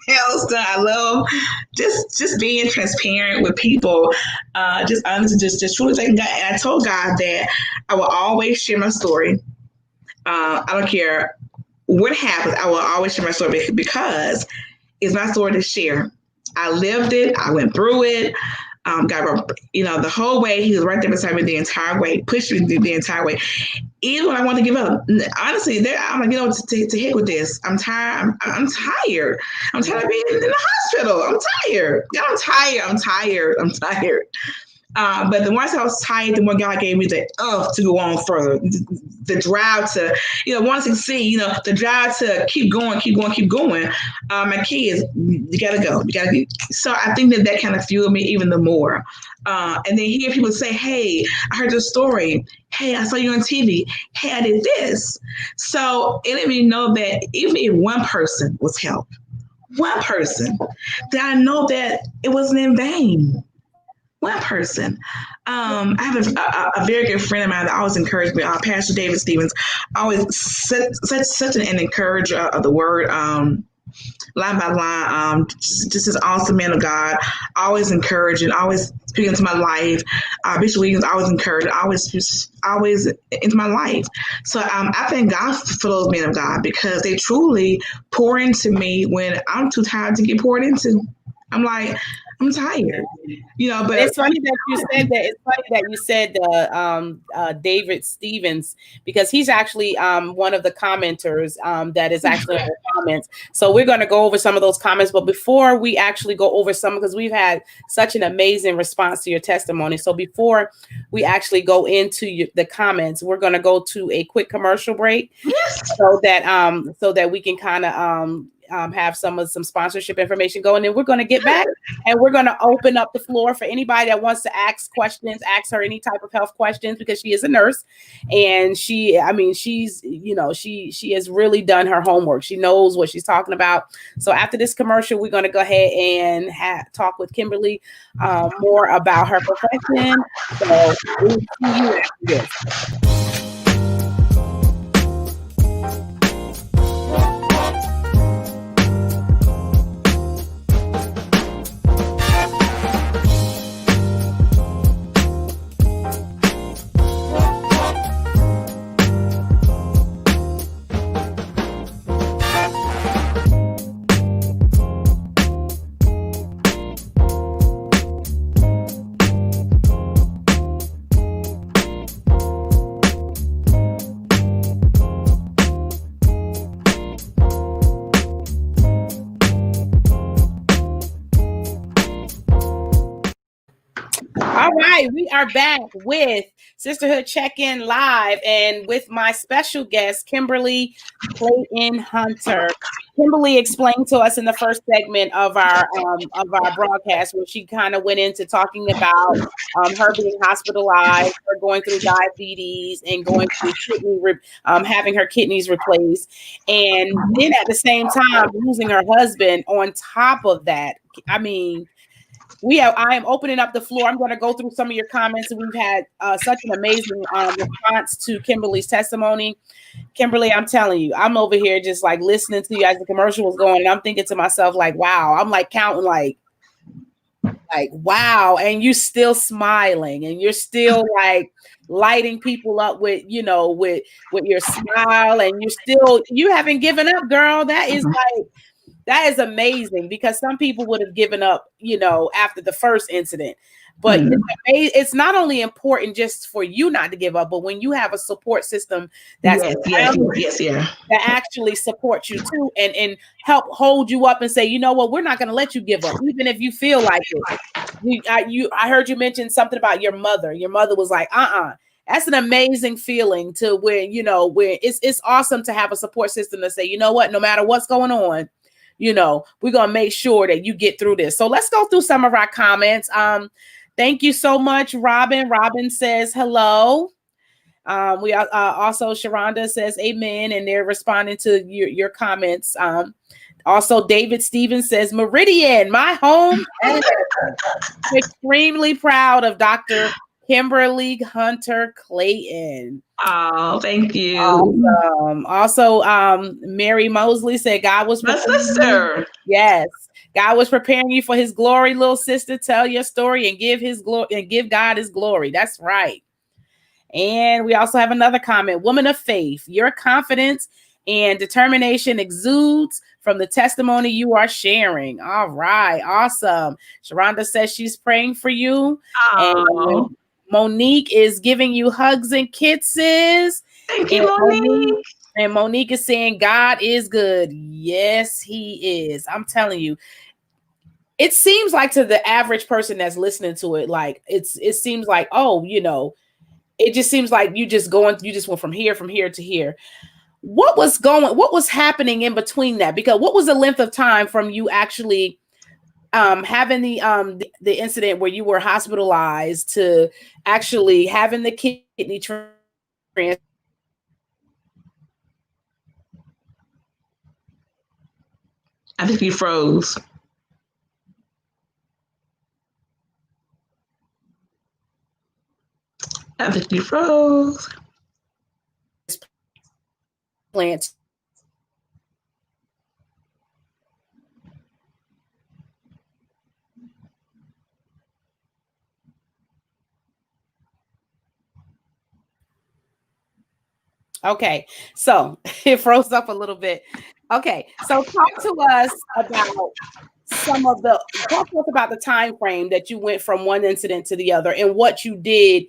Speaker 3: nails done. I love just being transparent with people, just honest, just truly thanking God. And I told God that I will always share my story. I don't care what happens. I will always share my story because it's my story to share. I lived it. I went through it. God, the whole way, he was right there beside me the entire way, pushed me the entire way. Even when I wanted to give up, honestly, I'm like, to heck with this. I'm tired. I'm tired. I'm tired of being in the hospital. I'm tired. I'm tired. But the more I was tired, the more God gave me the to go on further. The drive to, want to succeed, the drive to keep going. My kids, you got to go. So I think that kind of fueled me even the more. And then hear people say, "Hey, I heard your story. Hey, I saw you on TV. Hey, I did this." So it let me know that even if one person was helped, that I know that it wasn't in vain. One person. I have a very good friend of mine that always encouraged me, Pastor David Stevens, always such an encourager of the word, line by line, just this awesome man of God, always encouraging, always speaking into my life. Bishop Williams always encouraged, always into my life. So I thank God for those men of God because they truly pour into me when I'm too tired to get poured into. I'm like, I'm tired. But
Speaker 2: it's funny that you said that. It's funny that you said David Stevens, because he's actually one of the commenters that is actually in the comments. So we're going to go over some of those comments. But before we actually go over some, because we've had such an amazing response to your testimony. So before we actually go into the comments, we're going to go to a quick commercial break, so that we can kind of have some sponsorship information going. And we're going to get back and we're going to open up the floor for anybody that wants to ask questions, ask her any type of health questions, because she is a nurse and she has really done her homework. She knows what she's talking about. So after this commercial, we're going to go ahead and talk with Kimberly more about her profession. So we'll see you after this. All right, we are back with Sisterhood Check-in Live, and with my special guest, Kimberly Clayton Hunter. Kimberly explained to us in the first segment of our broadcast, where she kind of went into talking about her being hospitalized, her going through diabetes, and going through having her kidneys replaced, and then at the same time losing her husband. On top of that, I mean, I am opening up the floor. I'm going to go through some of your comments, and we've had such an amazing response to Kimberly's testimony. Kimberly, I'm telling you, I'm over here just like listening to you as the commercial was going, and I'm thinking to myself, like, wow. I'm like counting, like wow, and you still smiling, and you're still like lighting people up with with your smile, and you haven't given up, girl. That is amazing, because some people would have given up, after the first incident. But it's not only important just for you not to give up, but when you have a support system that actually supports you too, and help hold you up and say, you know what, we're not going to let you give up, even if you feel like it. I heard you mention something about your mother. Your mother was like, That's an amazing feeling to where it's awesome to have a support system to say, you know what, no matter what's going on, we're going to make sure that you get through this. So let's go through some of our comments. Thank you so much, Robin. Robin says hello. We also, Sharonda says amen, and they're responding to your comments. Also, David Stevens says Meridian, my home. Extremely proud of Dr. Kimberly Hunter Clayton.
Speaker 3: Oh, thank you.
Speaker 2: Awesome. Also, Mary Mosley said God was
Speaker 3: my sister.
Speaker 2: Yes, God was preparing you for His glory, little sister. Tell your story and give His glory and give God His glory. That's right. And we also have another comment. Woman of faith, your confidence and determination exudes from the testimony you are sharing. All right, awesome. Sharonda says she's praying for you.
Speaker 3: Oh.
Speaker 2: And Monique is giving you hugs and kisses.
Speaker 3: Thank you, Monique.
Speaker 2: And Monique is saying God is good. Yes, He is. I'm telling you. It seems like to the average person that's listening to it, like it seems like, it just seems like you just went from here to here. What was happening in between that? Because what was the length of time from you actually having the incident where you were hospitalized to actually having the kidney transplant?
Speaker 3: I think you froze. I think you froze.
Speaker 2: Plant. Okay, so it froze up a little bit. Okay, so talk to us about some of the talk to us about the time frame that you went from one incident to the other and what you did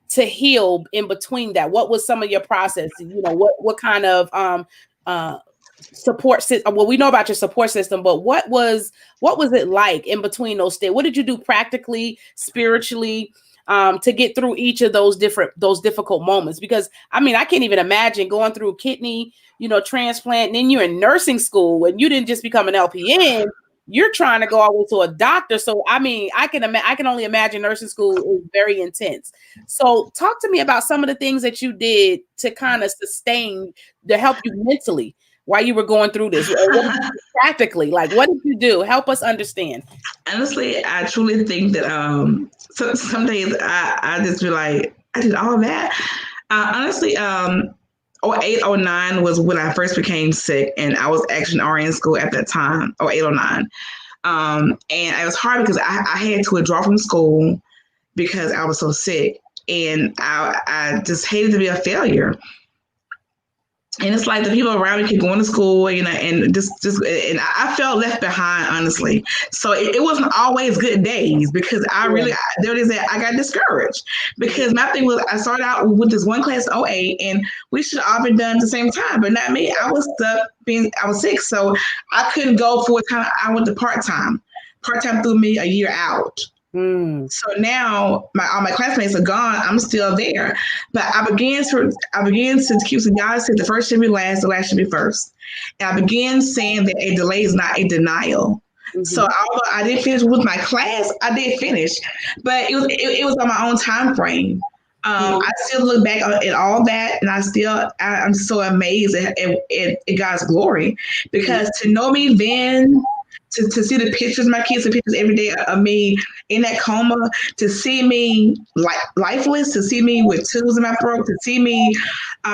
Speaker 2: to heal in between that? What was some of your process? You know, what kind of support system? Well, we know about your support system, but what was it like in between those stages? What did you do practically, spiritually, to get through each of those difficult moments? Because I mean, I can't even imagine going through a kidney, transplant, and then you're in nursing school and you didn't just become an LPN. You're trying to go all the way to a doctor. So, I mean, I can only imagine nursing school is very intense. So talk to me about some of the things that you did to kind of sustain, to help you mentally while you were going through this. Practically, like, what did you do? Help us understand.
Speaker 3: Honestly, I truly think that some days I just be like, I did all that. Honestly, 08, 09 was when I first became sick, and I was actually in RN school at that time, 08, 09. And it was hard because I had to withdraw from school because I was so sick, and I just hated to be a failure. And it's like the people around me keep going to school, and just and I felt left behind, honestly. So it wasn't always good days because there it is that I got discouraged because my thing was I started out with this one class 08 and we should have all been done at the same time, but not me. I was stuck I was sick, so I couldn't go full time. I went to part-time. Part-time threw me a year out. So now all my classmates are gone. I'm still there, but I began to keep saying, God said the first should be last, the last should be first. And I began saying that a delay is not a denial. So although I didn't finish with my class, I did finish, but it was on my own time frame. I still look back at all that, and I'm so amazed at God's glory, because to know me then. To see the pictures, my kids see pictures every day of me in that coma, to see me lifeless, to see me with tubes in my throat, to see me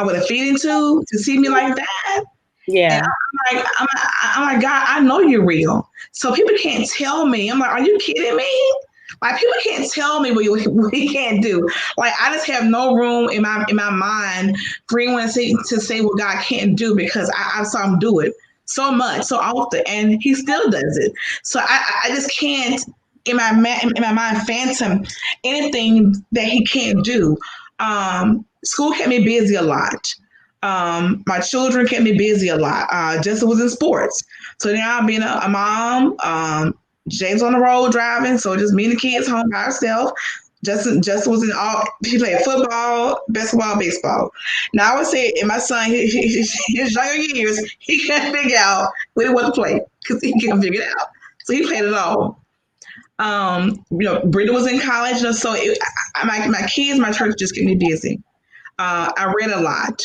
Speaker 3: with a feeding tube, to see me like that.
Speaker 2: Yeah.
Speaker 3: And I'm like, God, I know you're real. So people can't tell me. I'm like, are you kidding me? Like, people can't tell me what we can't do. Like, I just have no room in my mind for anyone to say what God can't do, because I saw him do it so much, so often, and he still does it. So I just can't, in my mind, phantom anything that he can't do. School kept me busy a lot. My children kept me busy a lot. Justin was in sports, so now I'm being a mom. James on the road driving, so just me and the kids home by ourselves. Justin was he played football, basketball, baseball. Now I would say in my son, his younger years, he can't figure out what to play because he can't figure it out. So he played it all. Britta was in college, so my kids, my church just kept me busy. I read a lot.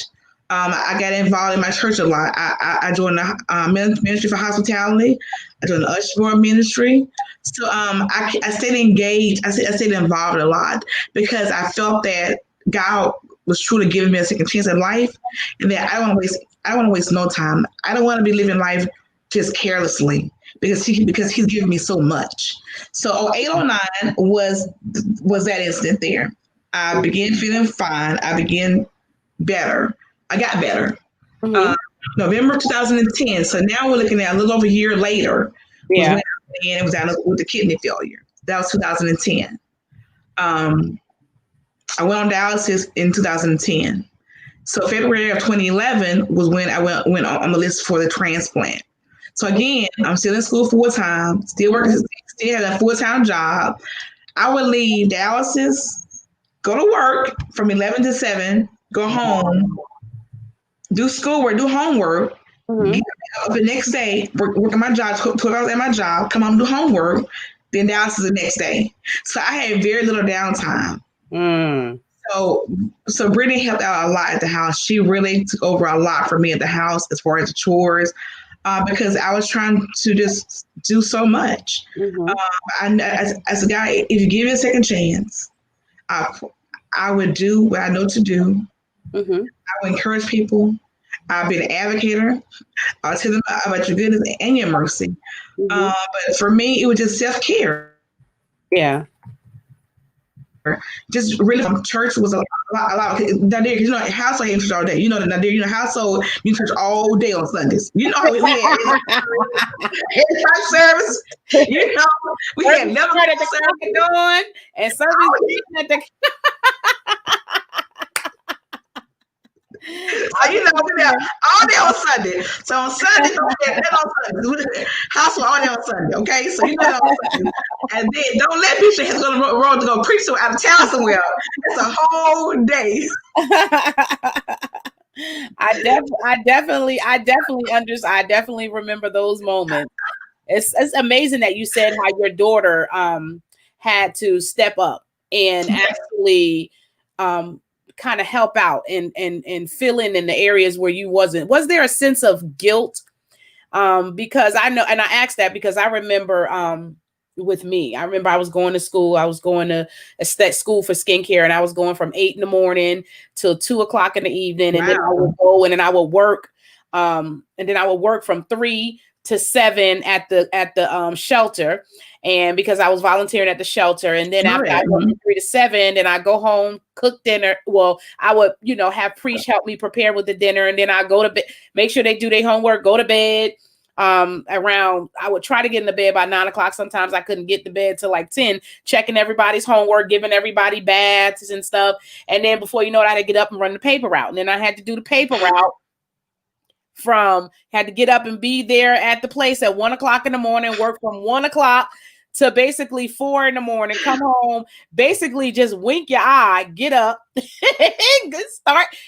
Speaker 3: I got involved in my church a lot. I joined the ministry for hospitality. I joined the usher board ministry. So I stayed engaged. I stayed involved a lot because I felt that God was truly giving me a second chance in life, and that I don't want to waste no time. I don't want to be living life just carelessly because he's giving me so much. So 08, 09 was that instant there. I began feeling fine. I began better. I got better. November 2010. So now we're looking at a little over a year later.
Speaker 2: Yeah.
Speaker 3: Was when it was down with the kidney failure. That was 2010. I went on dialysis in 2010. So February of 2011 was when I went on the list for the transplant. So again, I'm still in school full time, still working, still had a full-time job. I would leave dialysis, go to work from 11 to 7, go home, do schoolwork, do homework, get up the next day, work at my job, 12 hours at my job, come home, do homework, then dialysis the next day. So I had very little downtime. So Brittany helped out a lot at the house. She really took over a lot for me at the house as far as the chores, because I was trying to just do so much. As a guy, if you give me a second chance, I would do what I know to do. I would encourage people. I'll be an advocate. I'll tell them about your goodness and your mercy. But for me, it was just self-care.
Speaker 2: Yeah.
Speaker 3: just really church was a lot. Nadir, you know, household in church all day. You know, Nadir, you know, household in church all day on Sundays. You know, we had church service. You know, we had never
Speaker 2: at the service going and service at the.
Speaker 3: You know, we there all day on Sunday. So on Sunday, household all day on Sunday. Okay, so you know that on Sunday. And then don't let Bishop has to go to road to go preach to out of town somewhere. It's a whole day.
Speaker 2: I definitely remember those moments. It's amazing that you said how your daughter had to step up and actually kind of help out and fill in the areas where you wasn't. Was there a sense of guilt? Because I know, and I asked that because I remember with me, I remember I was going to school. I was going to school for skincare, and I was going from 8 a.m. till 2:00 in the evening. And then I would go and then I would work. And then I would work from 3 to 7 at the shelter. And because I was volunteering at the shelter, and then after I worked from 3 to 7, then I go home, cook dinner. Well, I would, have Preach help me prepare with the dinner, and then I go to bed, make sure they do their homework, go to bed. I would try to get in the bed by 9 o'clock. Sometimes I couldn't get to bed till like 10, checking everybody's homework, giving everybody baths and stuff. And then before you know it, I had to get up and run the paper route. And then I had to do the paper route had to get up and be there at the place at 1:00 in the morning, work from 1:00 to basically 4 in the morning, come home, basically just wink your eye, get up,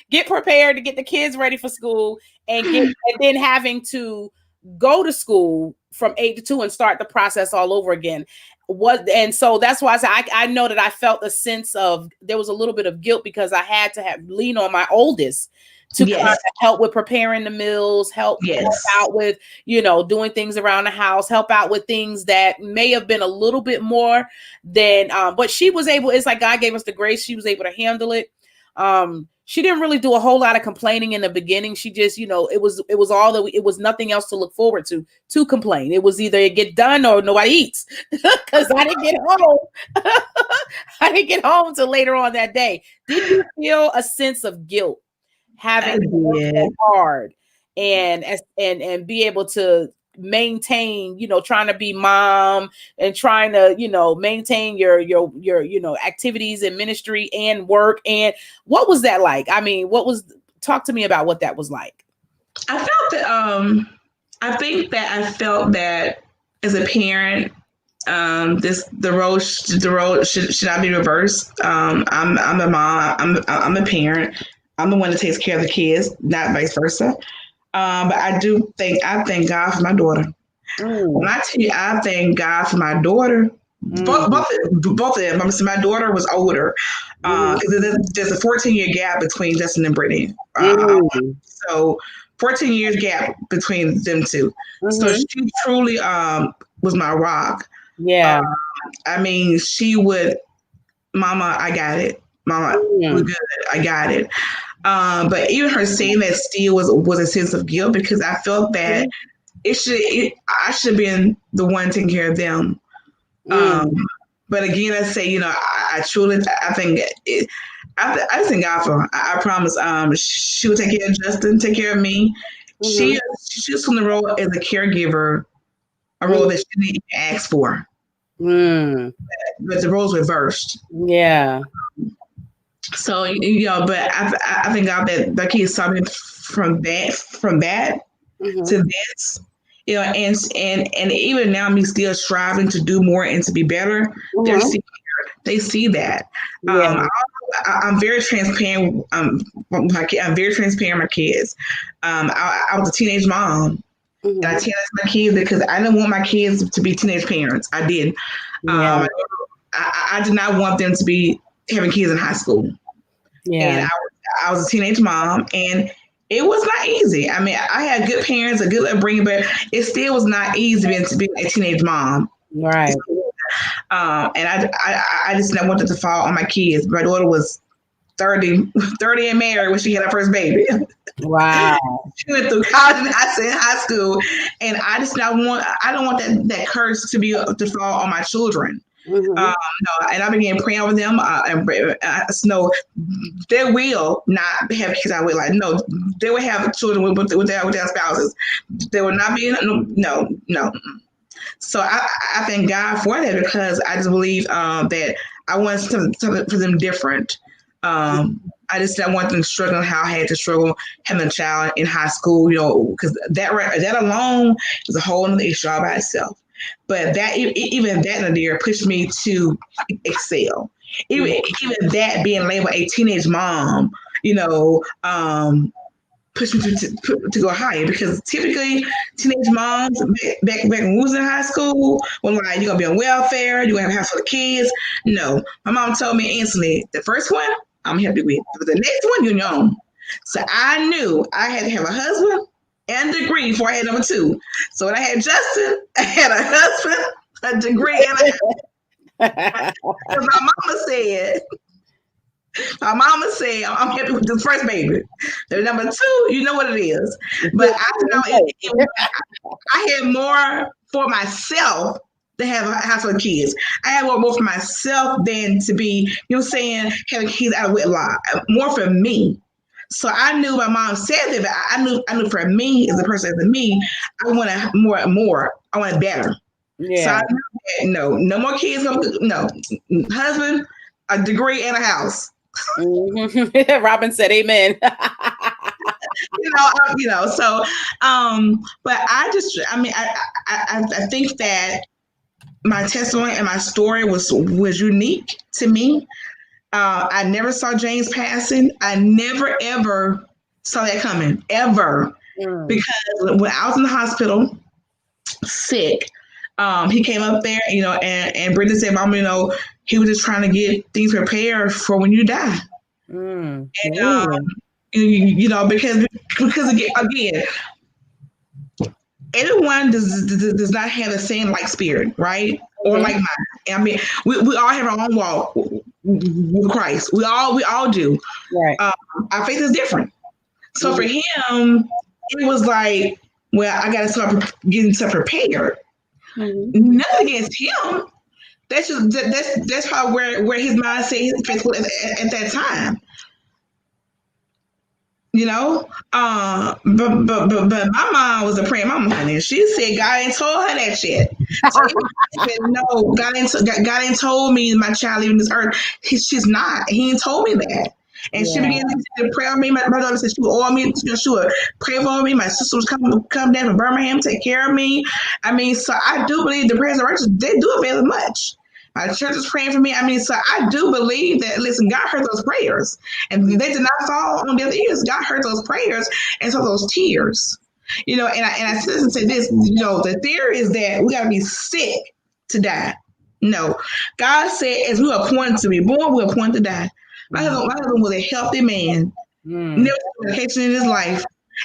Speaker 2: get prepared to get the kids ready for school, and then having to go to school from 8 to 2 and start the process all over again. And so that's why I know that I felt a sense of, there was a little bit of guilt because I had to lean on my oldest to kind of help with preparing the meals, help out with, doing things around the house, help out with things that may have been a little bit more than, but she was able, it's like God gave us the grace. She was able to handle it. She didn't really do a whole lot of complaining in the beginning. She just, it was nothing else to look forward to complain. It was either it get done or nobody eats, because I didn't get home. I didn't get home till later on that day. Did you feel a sense of guilt having to work so hard and be able to maintain, trying to be mom and trying to, maintain your activities in ministry and work? And what was that like? I mean, talk to me about what that was like.
Speaker 3: I felt that, I felt that as a parent, the role should not be reversed. I'm a mom, I'm a parent. I'm the one that takes care of the kids, not vice versa. But I thank God for my daughter. When I tell you, I thank God for my daughter. Both of them. My daughter was older because there's a 14-year gap between Justin and Brittany. So 14 years gap between them two. So she truly was my rock.
Speaker 2: Yeah.
Speaker 3: I mean, she would, Mama, I got it. Mama, we're good. I got it. But even her saying that still was a sense of guilt, because I felt that I should have been the one taking care of them. But again, I say, I thank God for her. I promise. She will take care of Justin, take care of me. She was on the role as a caregiver, a role that she didn't even ask for. But the roles reversed. Yeah. So, but I think that the kids saw me from that to this, and even now me still striving to do more and to be better. They see that. I'm very transparent. I'm very transparent with my kids. I was a teenage mom. And I teenaged my kids because I didn't want my kids to be teenage parents. I didn't. I did not want them to be having kids in high school. And I was a teenage mom, and it was not easy. I mean, I had good parents, a good upbringing, but it still was not easy to be a teenage mom.
Speaker 2: Right.
Speaker 3: And I just didn't want it to fall on my kids. My daughter was 30 and married when she had her first baby. Wow. She went through college and high school, and I don't want that curse to fall on my children. No, and I began praying over them. No, they will not have kids. I would like no, they will have children with their spouses. They will not be no. So I thank God for that because I just believe that I want something for them different. I just don't want them struggling how I had to struggle having a child in high school, because that alone is a whole other issue all by itself. But that even that Nadir pushed me to excel. Even that being labeled a teenage mom, pushed me to go higher because typically teenage moms back when we was in high school when like you're gonna be on welfare, you're gonna have a house full of kids. No, my mom told me instantly the first one I'm gonna help you with, but the next one you're on your own. So I knew I had to have a husband and a degree before I had number two. So when I had Justin, I had a husband, a degree, and my mama said, I'm happy with the first baby. The number two, you know what it is. But I know I had more for myself to have a house of kids. I had more for myself than to be, having kids out of wedlock. More for me. So I knew my mom said that, but I knew for me, as a person, as me, I wanted more. I wanted better. Yeah. So I knew that, no more kids. No, husband, a degree, and a house.
Speaker 2: Robin said, "Amen."
Speaker 3: So, but I think that my testimony and my story was unique to me. I never saw James passing. I never ever saw that coming ever, because when I was in the hospital sick, he came up there, and Brenda said, "Mom, he was just trying to get things prepared for when you die." And because again, everyone does not have the same like spirit, right? Or like mine. I mean, we all have our own walk with Christ. We all do.
Speaker 2: Right.
Speaker 3: Our faith is different. So for him, it was like, well, I got to start getting stuff prepared. Nothing against him. That's how where his mindset, his faith was at that time. But my mom was a praying mama, honey. She said God ain't told her that shit. So said, no, God ain't told me my child leaving this earth. She's not. He ain't told me that. And she began to pray on me. My daughter said she would oil me. She would pray for me. My sister was come down from Birmingham, take care of me. I mean, so I do believe the prayers of righteous, they do avail much. My church is praying for me. I mean, so I do believe that, listen, God heard those prayers. And they did not fall on deaf ears. God heard those prayers and saw those tears. And I said this, the theory is that we got to be sick to die. No. God said, as we were appointed to be born, we were appointed to die. My husband was a healthy man. Never had medication in his life.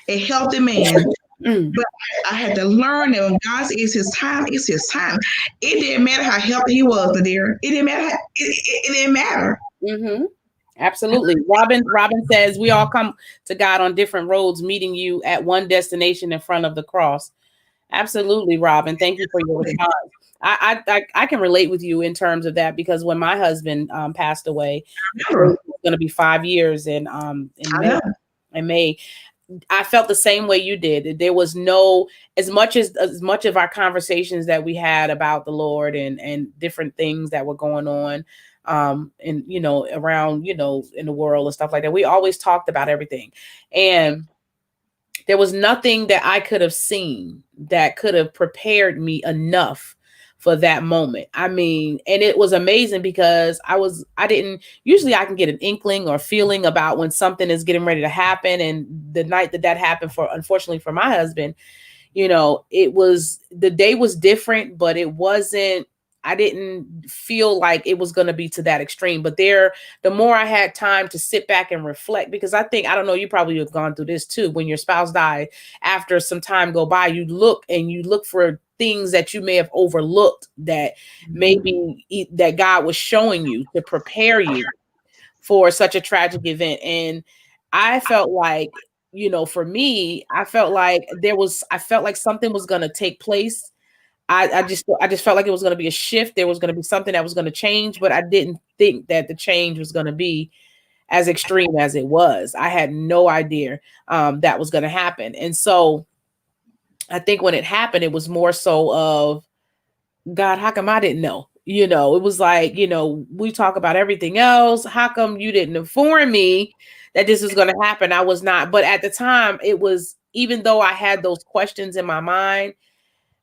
Speaker 3: A healthy man. But I had to learn that when God says it's his time, it's his time. It didn't matter how healthy he was, Nadir. It didn't matter. It didn't matter.
Speaker 2: Absolutely. Robin says we all come to God on different roads, meeting you at one destination in front of the cross. Absolutely, Robin. Thank you for your response. I can relate with you in terms of that, because when my husband passed away, it was going to be 5 years in May. I felt the same way you did. There was no, as much of our conversations that we had about the Lord and different things that were going on, and around, in the world and stuff like that. We always talked about everything, and there was nothing that I could have seen that could have prepared me enough for that moment. I mean, and it was amazing because I usually can get an inkling or feeling about when something is getting ready to happen. And the night that happened, unfortunately for my husband, the day was different, but I didn't feel like it was going to be to that extreme. But the more I had time to sit back and reflect, because I don't know, you probably have gone through this too. When your spouse died, after some time go by, you look for things that you may have overlooked that maybe that God was showing you to prepare you for such a tragic event. And I felt like, for me, I felt like something was going to take place I just felt like it was going to be a shift. There was going to be something that was going to change, but I didn't think that the change was going to be as extreme as it was. I had no idea that was going to happen. And so I think when it happened, it was more so of, God, how come I didn't know? You know, it was like, you know, we talk about everything else. How come you didn't inform me that this was going to happen? I was not. But at the time, it was, even though I had those questions in my mind,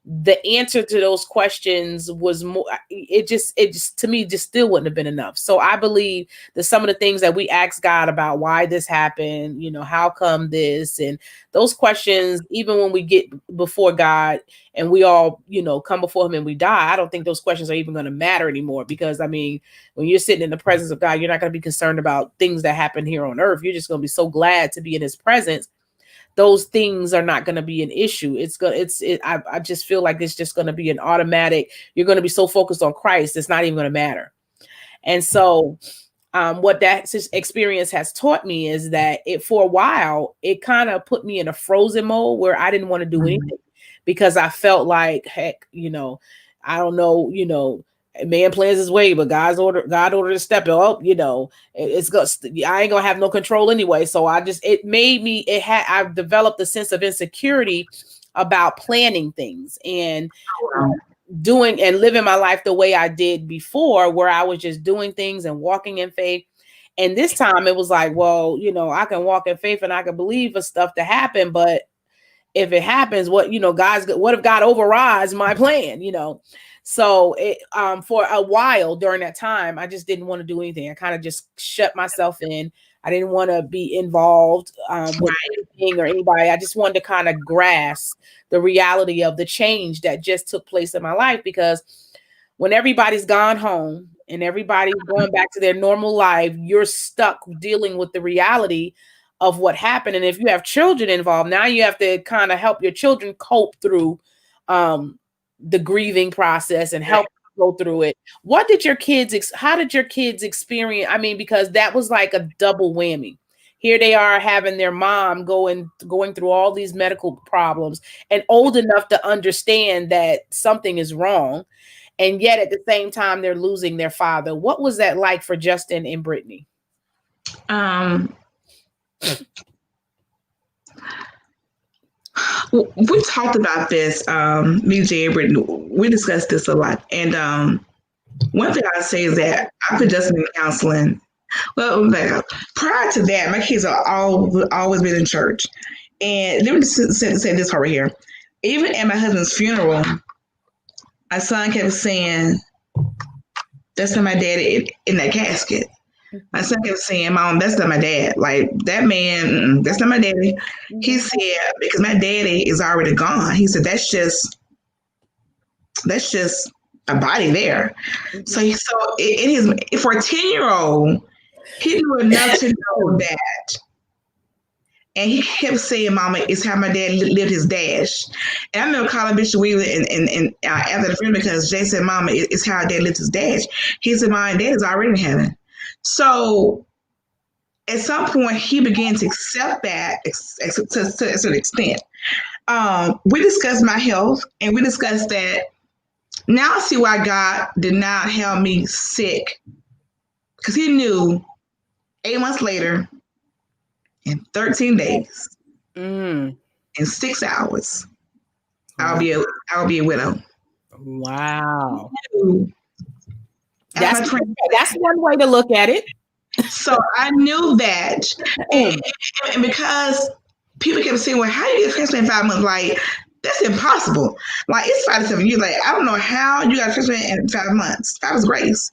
Speaker 2: the answer to those questions was more, it just to me just still wouldn't have been enough. So I believe that some of the things that we ask God about, why this happened, you know, how come this, and those questions, even when we get before God and we all, you know, come before him and we die, I don't think those questions are even going to matter anymore. Because I mean, when you're sitting in the presence of God, you're not going to be concerned about things that happen here on earth. You're just going to be so glad to be in his presence. Those things are not going to be an issue. I just feel like it's just going to be an automatic. You're going to be so focused on Christ, it's not even going to matter. And so what that experience has taught me is that for a while, it kind of put me in a frozen mode where I didn't want to do anything, because I felt like, heck, you know, I don't know, you know, man plans his way, but God ordered a step up, you know, I ain't gonna have no control anyway. So I've developed a sense of insecurity about planning things and doing and living my life the way I did before, where I was just doing things and walking in faith. And this time it was like, well, you know, I can walk in faith and I can believe for stuff to happen, but if it happens, what if God overrides my plan, you know? So for a while during that time, I just didn't want to do anything. I kind of just shut myself in. I didn't want to be involved with anything or anybody. I just wanted to kind of grasp the reality of the change that just took place in my life, because when everybody's gone home and everybody's going back to their normal life, you're stuck dealing with the reality of what happened. And if you have children involved, now you have to kind of help your children cope through the grieving process and help go through it. How did your kids experience? I mean, because that was like a double whammy. Here they are having their mom going through all these medical problems and old enough to understand that something is wrong. And yet at the same time, they're losing their father. What was that like for Justin and Brittany?
Speaker 3: We talked about this, me, Jay, and Brittany. We discussed this a lot. And one thing I say is that I've been just in counseling. Well, prior to that, my kids are always been in church. And let me just say this right here. Even at my husband's funeral, my son kept saying, "That's not my daddy in that casket." My son kept saying, "Mom, that's not my dad. Like, that man, that's not my daddy." He said, because my daddy is already gone. He said, that's just a body there. So for a 10-year-old, he knew enough to know that. And he kept saying, "Mama, it's how my dad lived his dash." And I remember calling Bishop Wheeler and after the funeral, because Jay said, "Mama, it's how dad lived his dash." He said, "My dad is already in heaven." So at some point, he began to accept that to an extent. We discussed my health, and we discussed that. Now I see why God did not have me sick, because he knew 8 months later, in 13 days, in 6 hours, I'll be a widow.
Speaker 2: Wow. That's one way to look at it.
Speaker 3: So I knew that. And because people kept saying, "Well, how do you get transplant in 5 months?" Like, that's impossible. Like, it's 5 to 7 years. Like, I don't know how you got a transplant in 5 months. 5 is grace.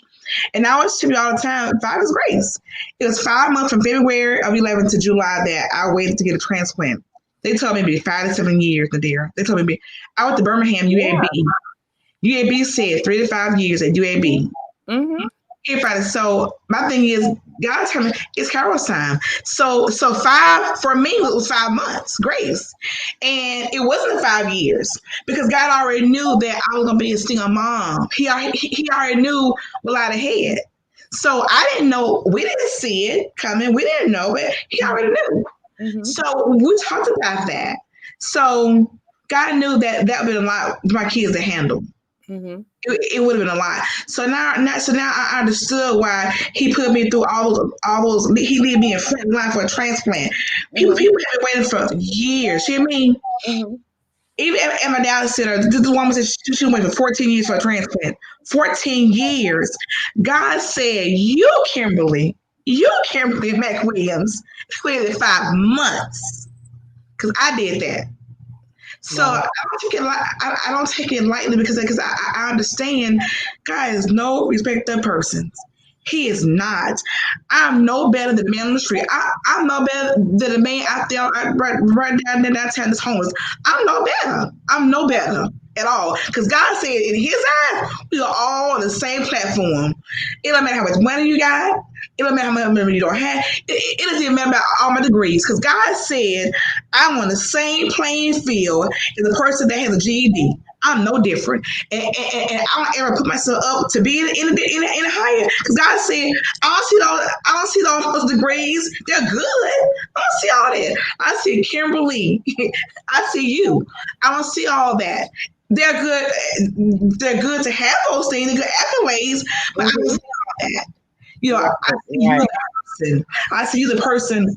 Speaker 3: And I always tell you all the time, 5 is grace. It was 5 months from February of 11 to July that I waited to get a transplant. They told me it'd be 5 to 7 years, Nadir. They told me I went to Birmingham, UAB. UAB said 3 to 5 years at UAB. So my thing is, God's time, it's Carol's time. So 5 for me was 5 months grace, and it wasn't 5 years, because God already knew that I was gonna be a single mom. He already knew what lied ahead. So I didn't know. We didn't see it coming. We didn't know it. He already knew. So we talked about that. So God knew that would have been a lot for my kids to handle.
Speaker 2: Mm-hmm.
Speaker 3: It would have been a lot. So now I understood why he put me through all those. He needed me in front line for a transplant. People have been waiting for years. You know what I mean?
Speaker 2: Mm-hmm.
Speaker 3: Even at my dialysis center, the woman said she waited for 14 years for a transplant. 14 years. God said, you, Kimberly Mac Williams, waited 5 months. Because I did that. So
Speaker 2: Wow.
Speaker 3: I don't take it lightly because I understand God is no respecter of persons. He is not. I'm no better than the man on the street. I'm no better than the man out there right down there downtown that's homeless. I'm no better. I'm no better at all. Because God said in his eyes, we are all on the same platform. It don't matter how much money you got. It don't matter how much money you don't have. It doesn't even matter about all my degrees. Because God said, I'm on the same playing field as the person that has a GED. I'm no different, and I don't ever put myself up to be in a higher. Because God said, I don't see those degrees. They're good. I don't see all that. I see Kimberly. I see you. I don't see all that. They're good. They're good to have those things. They're good accolades, but I don't see all that. You know, I see you the person. I see you the person.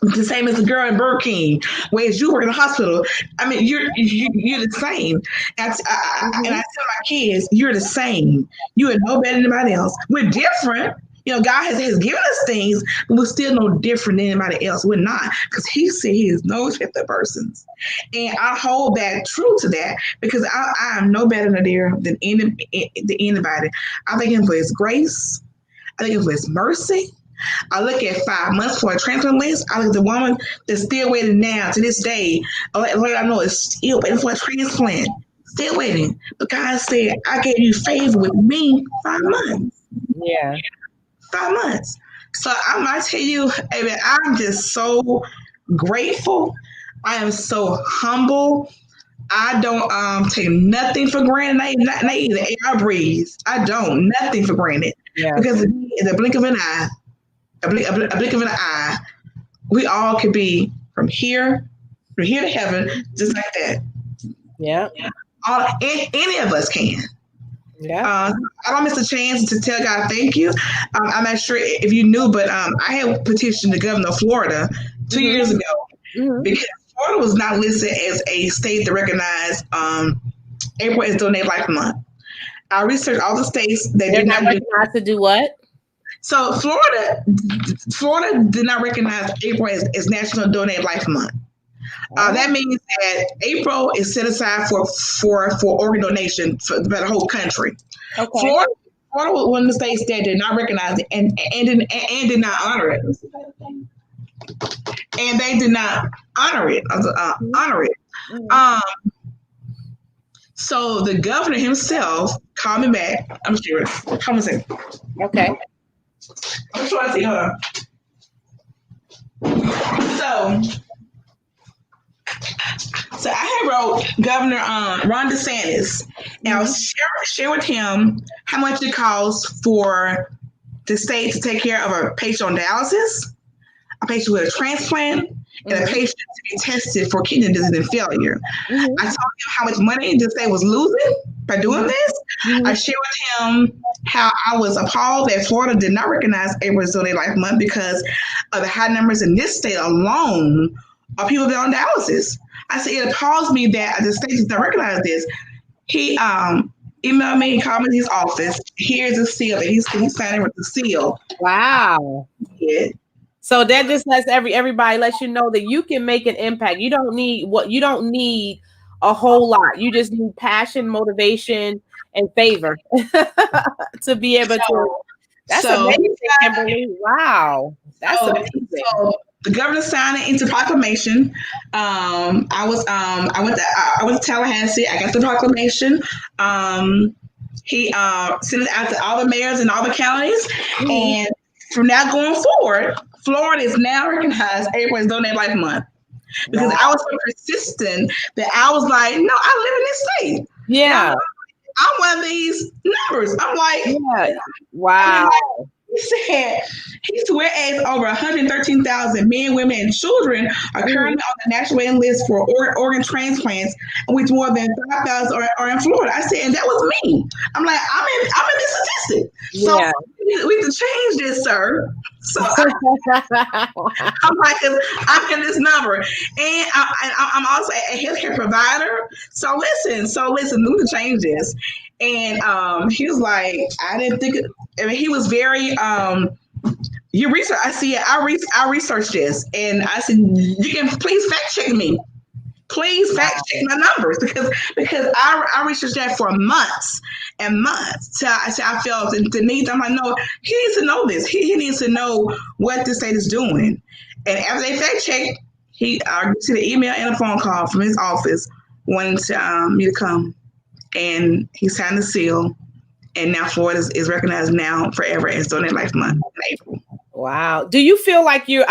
Speaker 3: The same as the girl in Burger King, whereas you work in the hospital. I mean, you're the same. And I tell my kids, you're the same. You are no better than anybody else. We're different. You know, God has given us things, but we're still no different than anybody else. We're not, because He said He is no respecter of persons, and I hold that true to that because I am no better than anybody. I thank Him for His grace. I thank Him for His mercy. I look at 5 months for a transplant list. I look at the woman that's still waiting now to this day. I know is still waiting for a transplant. Still waiting. But God said, I gave you favor with me 5 months.
Speaker 2: Yeah.
Speaker 3: 5 months. So I tell you, Amen, I'm just so grateful. I am so humble. I don't take nothing for granted. Not even the air I breathe. I don't. Nothing for granted.
Speaker 2: Yeah.
Speaker 3: Because in the blink of an eye, a blink of an eye, we all could be from here to heaven, just like that.
Speaker 2: Yeah.
Speaker 3: Any of us can.
Speaker 2: Yeah.
Speaker 3: I don't miss a chance to tell God thank you. I'm not sure if you knew, but I had petitioned the governor of Florida 2 years ago because Florida was not listed as a state that recognized April as Donate Life Month. I researched all the states that
Speaker 2: They're not recognized to do what?
Speaker 3: So Florida did not recognize April as National Donate Life Month. That means that April is set aside for organ donation for the whole country. Okay. Florida was one of the states that did not recognize it and did not honor it. And they did not honor it. So the governor himself called me back. I'm sure. Come and say.
Speaker 2: Okay.
Speaker 3: I'm trying to see her. So I had wrote Governor Ron DeSantis, and I was share with him how much it costs for the state to take care of a patient on dialysis, a patient with a transplant, and a patient to be tested for kidney disease and failure. I told him how much money the state was losing by doing this. I shared with him how I was appalled that Florida did not recognize April as Donate Life Month because of the high numbers in this state alone of people that are on dialysis. I said, it appalls me that the state does not recognize this. He emailed me and called me to his office. Here's the seal that he's signing with the seal.
Speaker 2: Wow.
Speaker 3: Yeah.
Speaker 2: So that just lets everybody let you know that you can make an impact. You don't need a whole lot. You just need passion, motivation, and favor to be able to. That's amazing, Kimberly. Wow. That's amazing.
Speaker 3: So the governor signed it into proclamation. I went to Tallahassee. I got the proclamation. He sent it out to all the mayors in all the counties. And from now going forward, Florida is now recognized April as Donate Life Month. Because I was so persistent that I was like, no, I live in this state.
Speaker 2: Yeah.
Speaker 3: I'm one of these numbers. I'm like,
Speaker 2: wow.
Speaker 3: He said, whereas over 113,000 men, women, and children are currently on the national waiting list for organ transplants, which more than 5,000 are in Florida. I said, and that was me. I'm like, I'm in this statistic. So
Speaker 2: Yeah.
Speaker 3: we need to change this, sir. So I'm like, I'm in this number, and I'm also a healthcare provider. So listen, we need to change this. And he was like, I didn't think. He was very you research. I see it. I researched this, and I said, you can please fact check me. Please fact check my numbers because I researched that for months and months till I felt the need. I'm like, no, he needs to know this. He needs to know what the state is doing. And after they fact checked, he received an email and a phone call from his office wanting me to come, and he signed the seal. And now Florida is recognized now forever as Donate Life Month in April.
Speaker 2: Wow. Do you feel like you've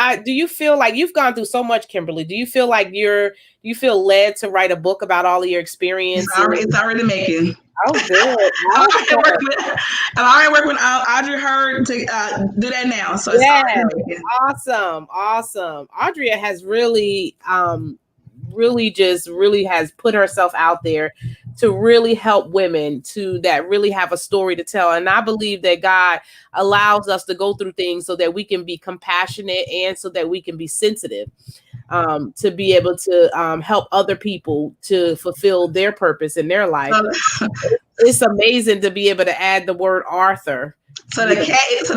Speaker 2: gone through so much, Kimberly? Do you feel like you feel led to write a book about all of your experience?
Speaker 3: It's already making.
Speaker 2: Oh, good.
Speaker 3: I'm already working with Audrey Hurd to do that now. So it's already making.
Speaker 2: Awesome. Audrey has really has put herself out there to really help women that really have a story to tell. And I believe that God allows us to go through things so that we can be compassionate and so that we can be sensitive, to be able to help other people to fulfill their purpose in their life. It's amazing to be able to add the word Arthur.
Speaker 3: So the K has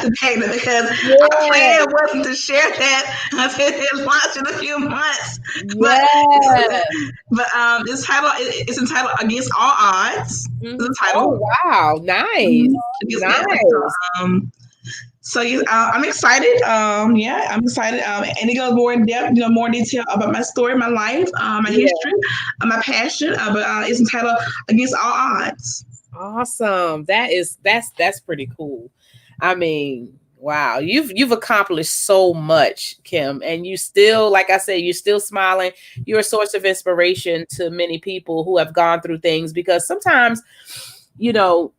Speaker 3: to pay me because our plan wasn't to share that until it launched in a few months. But it's entitled Against All Odds.
Speaker 2: Oh wow, nice.
Speaker 3: So I'm excited. I'm excited. And it goes more in depth, more detail about my story, my life, my history, my passion. But it's entitled Against All Odds.
Speaker 2: Awesome. That's pretty cool. I mean, wow, you've accomplished so much, Kim, and you still, like I said, you're still smiling. You're a source of inspiration to many people who have gone through things, because sometimes, the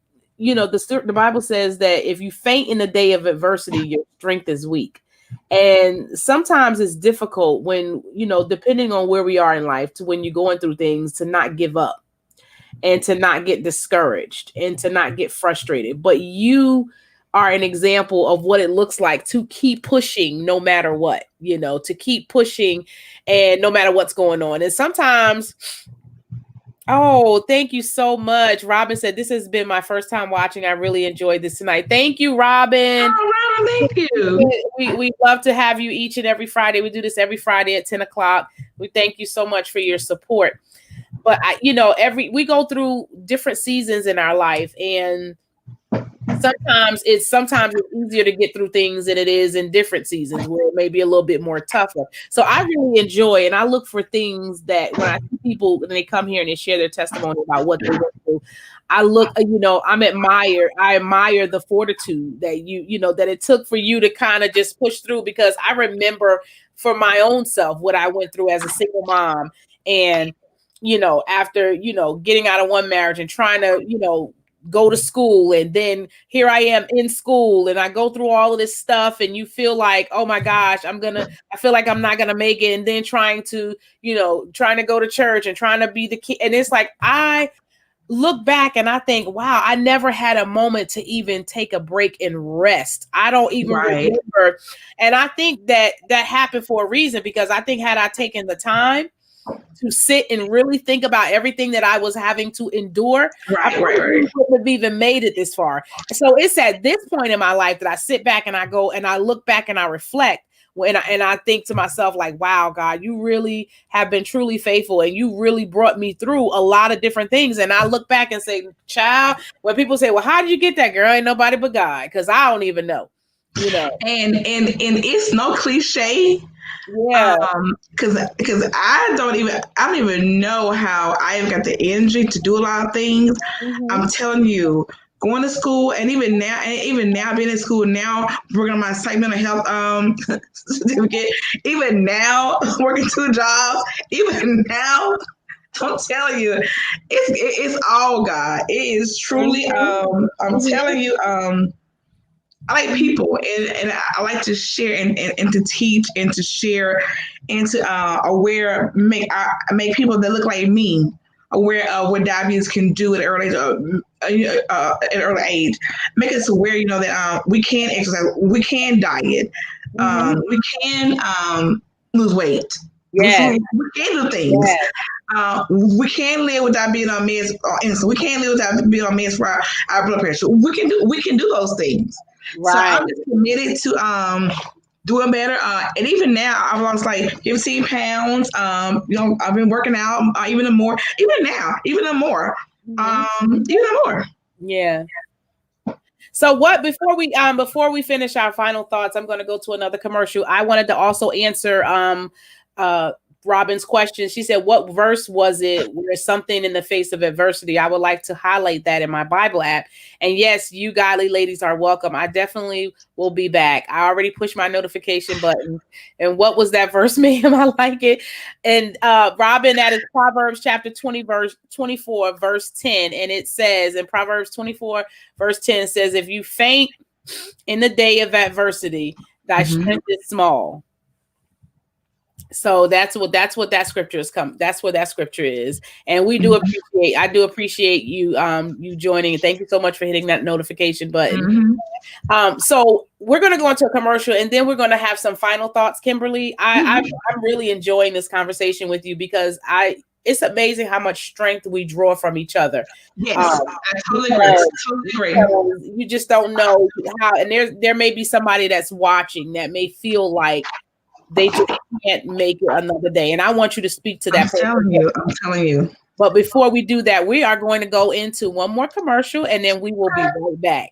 Speaker 2: Bible says that if you faint in the day of adversity, your strength is weak. And sometimes it's difficult when, depending on where we are in life, to when you're going through things, to not give up and to not get discouraged and to not get frustrated. But you are an example of what it looks like to keep pushing no matter what, to keep pushing and no matter what's going on. And sometimes, oh, thank you so much. Robin said, this has been my first time watching. I really enjoyed this tonight. Thank you, Robin.
Speaker 3: Oh, Robin, thank you.
Speaker 2: We love to have you each and every Friday. We do this every Friday at 10 o'clock. We thank you so much for your support. But we go through different seasons in our life, and sometimes it's easier to get through things than it is in different seasons where it may be a little bit more tougher. So I really enjoy, and I look for things that when I see people and they come here and they share their testimony about what they went through, I look, I admire the fortitude that that it took for you to kind of just push through, because I remember for my own self what I went through as a single mom, and after, getting out of one marriage and trying to, go to school. And then here I am in school and I go through all of this stuff, and you feel like, oh my gosh, I feel like I'm not going to make it. And then trying to go to church and trying to be the kid. And it's like, I look back and I think, wow, I never had a moment to even take a break and rest. I don't even remember. And I think that happened for a reason, because I think had I taken the time to sit and really think about everything that I was having to endure, I wouldn't have even made it this far. So it's at this point in my life that I sit back and I go and I look back and I reflect, and I think to myself, like, wow, God, you really have been truly faithful, and you really brought me through a lot of different things. And I look back and say, child, when people say, well, how did you get that, girl? Ain't nobody but God, because I don't even know.
Speaker 3: And it's no cliche.
Speaker 2: Yeah,
Speaker 3: because I don't even know how I have got the energy to do a lot of things. Mm-hmm. I'm telling you, going to school, and even now being in school now, working on my psych mental health certificate, even now working 2 jobs, even now, I'm telling you, it's all God. It is truly, I'm telling you, I like people, and I like to share and to teach and to share and to make people that look like me aware of what diabetes can do at an early age. Make us aware, that we can exercise, we can diet, we can lose weight.
Speaker 2: Yeah.
Speaker 3: We can do things. We can live without being on meds or insulin. We can live without being on meds for our blood pressure. We can do those things. So
Speaker 2: Right.
Speaker 3: I'm just committed to doing better. And even now, I've lost like 15 pounds. I've been working out even more. Even now, even more. Even more.
Speaker 2: Yeah. So before we finish our final thoughts, I'm going to go to another commercial. I wanted to also answer Robin's question. She said, what verse was it where something in the face of adversity? I would like to highlight that in my Bible app. And yes, you godly ladies are welcome. I definitely will be back. I already pushed my notification button. And what was that verse, ma'am? I like it. And Robin, that is Proverbs chapter 20, verse 24, verse 10. And it says in Proverbs 24, verse 10 says, if you faint in the day of adversity, thy strength is small. So that's what that scripture is that's what that scripture is. And I do appreciate you you joining. Thank you so much for hitting that notification button. So we're going to go into a commercial and then we're going to have some final thoughts. Kimberly, I'm really enjoying this conversation with you because it's amazing how much strength we draw from each other.
Speaker 3: Yes, I totally agree.
Speaker 2: You just don't know how, and there may be somebody that's watching that may feel like they just can't make it another day. And I want you to speak to that.
Speaker 3: I'm telling you.
Speaker 2: But before we do that, we are going to go into one more commercial and then we will be right back.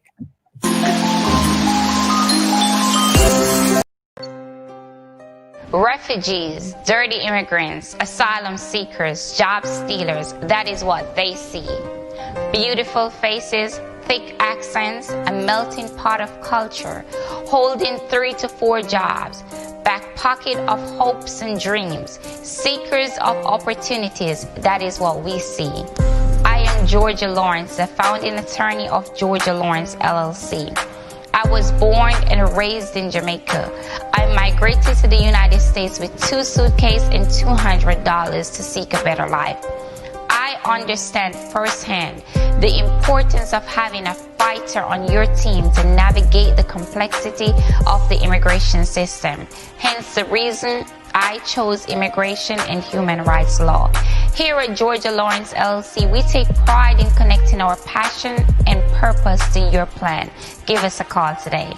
Speaker 4: Refugees, dirty immigrants, asylum seekers, job stealers, that is what they see. Beautiful faces, thick accents, a melting pot of culture, holding 3 to 4 jobs, back pocket of hopes and dreams, seekers of opportunities, that is what we see. I am Georgia Lawrence, the founding attorney of Georgia Lawrence LLC. I was born and raised in Jamaica. I migrated to the United States with 2 suitcases and $200 to seek a better life. I understand firsthand the importance of having a fighter on your team to navigate the complexity of the immigration system. Hence the reason I chose immigration and human rights law. Here at Georgia Lawrence LLC, we take pride in connecting our passion and purpose to your plan. Give us a call today.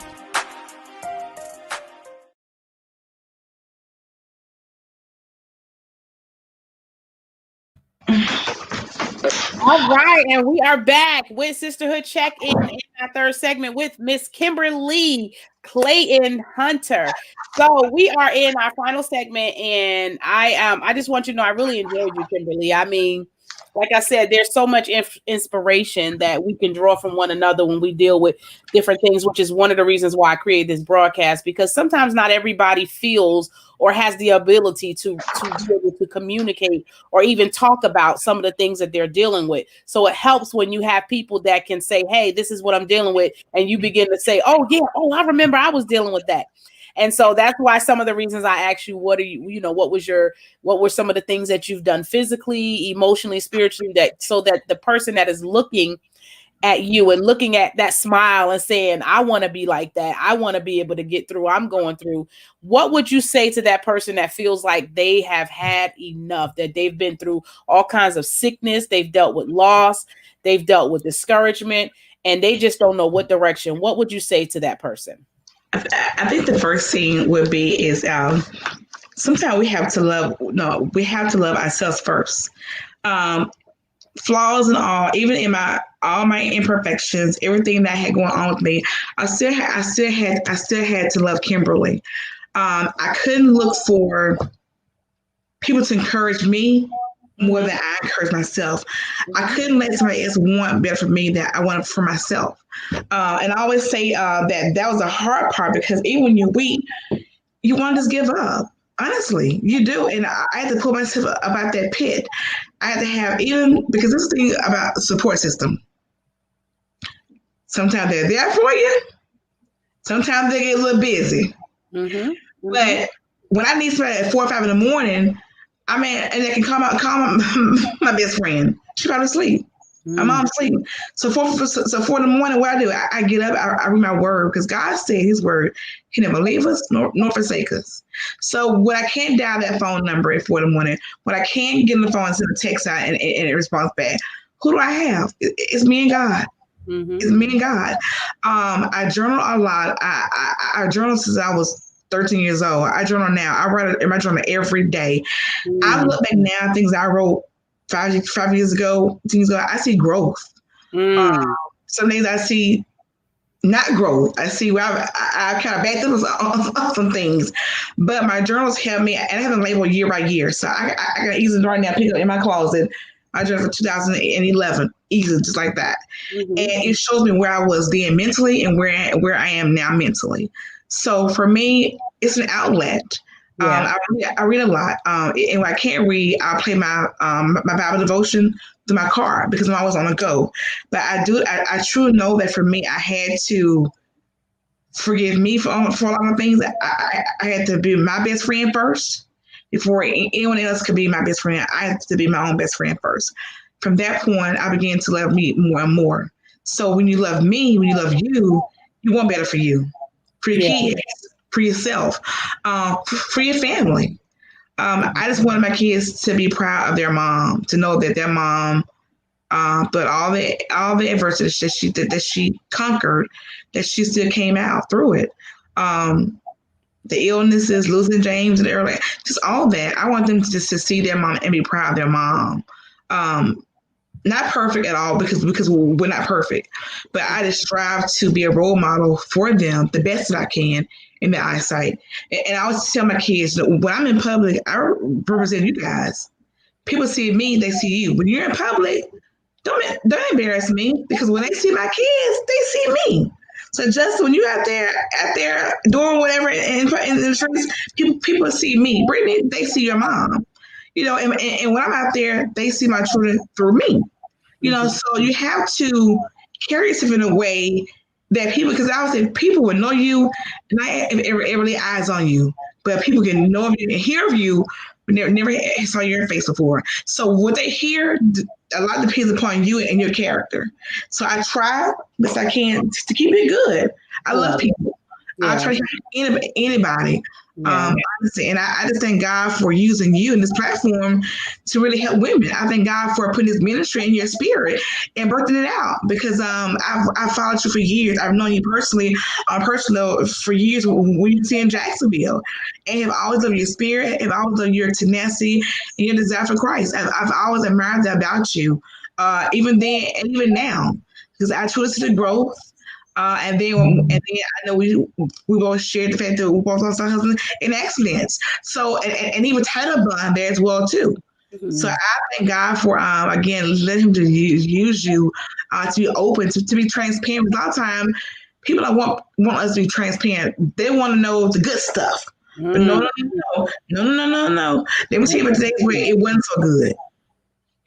Speaker 2: All right, and we are back with Sisterhood Check-in in our third segment with Miss Kimberly Clayton Hunter. So we are in our final segment, and I just want you to know I really enjoyed you, Kimberly. I mean, like I said, there's so much inspiration that we can draw from one another when we deal with different things, which is one of the reasons why I created this broadcast, because sometimes not everybody feels or has the ability to be able to communicate or even talk about some of the things that they're dealing with. So it helps when you have people that can say, hey, this is what I'm dealing with. And you begin to say, oh, yeah, I remember I was dealing with that. And so that's why some of the reasons I asked you, what were some of the things that you've done physically, emotionally, spiritually, so that the person that is looking at you and looking at that smile and saying, I want to be like that. I want to be able to get through. I'm going through. What would you say to that person that feels like they have had enough, that they've been through all kinds of sickness, they've dealt with loss, they've dealt with discouragement, and they just don't know what direction? What would you say to that person?
Speaker 3: I think the first thing would be is sometimes we have to love ourselves first. Flaws and all, even in all my imperfections, everything that had going on with me, I still had to love Kimberly. I couldn't look for people to encourage me more than I encourage myself. I couldn't let somebody else want better for me than I wanted for myself. And I always say that was the hard part, because even when you're weak, you want to just give up. Honestly, you do. And I had to pull myself up out that pit. I had to have, even because this thing about support system, sometimes they're there for you Sometimes they get a little busy.
Speaker 2: Mm-hmm. Mm-hmm.
Speaker 3: But when I need somebody at 4 or 5 in the morning, I mean, and they can call my best friend. She probably asleep. My mom's sleeping. So 4 in the morning, what I do, I get up, I read my word, because God said His word, He never leave us nor forsake us. So when I can't dial that phone number at 4 in the morning, when I can't get on the phone and send a text out and it responds back, who do I have? It's me and God.
Speaker 2: Mm-hmm.
Speaker 3: It's me and God. I journal a lot. I journal since I was 13 years old. I journal now. I write in my journal every day. I look back now, things I wrote 5 years ago, 10 years ago, I see growth. Some days I see not growth. I see where I kind of backed up on some things, but my journals help me, and I have them labeled year by year. So I can easily right now pick it up in my closet. I journal for 2011, easily, just like that. Mm-hmm. And it shows me where I was then mentally and where I am now mentally. So for me, it's an outlet. Yeah. I read a lot. And when I can't read, I'll play my Bible devotion through my car because I'm always on the go. But I truly know that for me, I had to forgive me for a lot of things. I had to be my best friend first before anyone else could be my best friend. I had to be my own best friend first. From that point, I began to love me more and more. So when you love me, when you love you, you want better for you, for your kids, for yourself, for your family. I just wanted my kids to be proud of their mom, to know that their mom, but all the adversity that she conquered, that she still came out through it. The illnesses, losing James and early, just all that. I want them to just to see their mom and be proud of their mom. Not perfect at all because we're not perfect, but I just strive to be a role model for them the best that I can in their eyesight. And I always tell my kids that when I'm in public, I represent you guys. People see me, they see you. When you're in public, don't embarrass me because when they see my kids, they see me. So just when you're out there doing whatever in the streets, people see me. Brittany, they see your mom. You know, and when I'm out there, they see my children through me. You know, so you have to carry yourself in a way that people, because I would say people would know you, and not everybody eyes on you, but people can know of you and hear of you, but never saw your face before. So what they hear, a lot depends upon you and your character. So I try best I can to keep it good. I love people. I try to help anybody. Honestly, and I just thank God for using you in this platform to really help women. I thank God for putting this ministry in your spirit and birthing it out because I've followed you for years. I've known you personally, personal for years when you were in Jacksonville, and have always loved your spirit, have always loved your tenacity and your desire for Christ. I've always admired that about you, even then and even now, because I truly see the growth. And then I know we both shared the fact that we both lost our husband in accidents. So and he was title bond there as well too. Mm-hmm. So I thank God for again letting him to use you to be open to be transparent. Because a lot of times people don't want us to be transparent. They want to know the good stuff. Mm-hmm. But no. Let me see about today where it wasn't so good.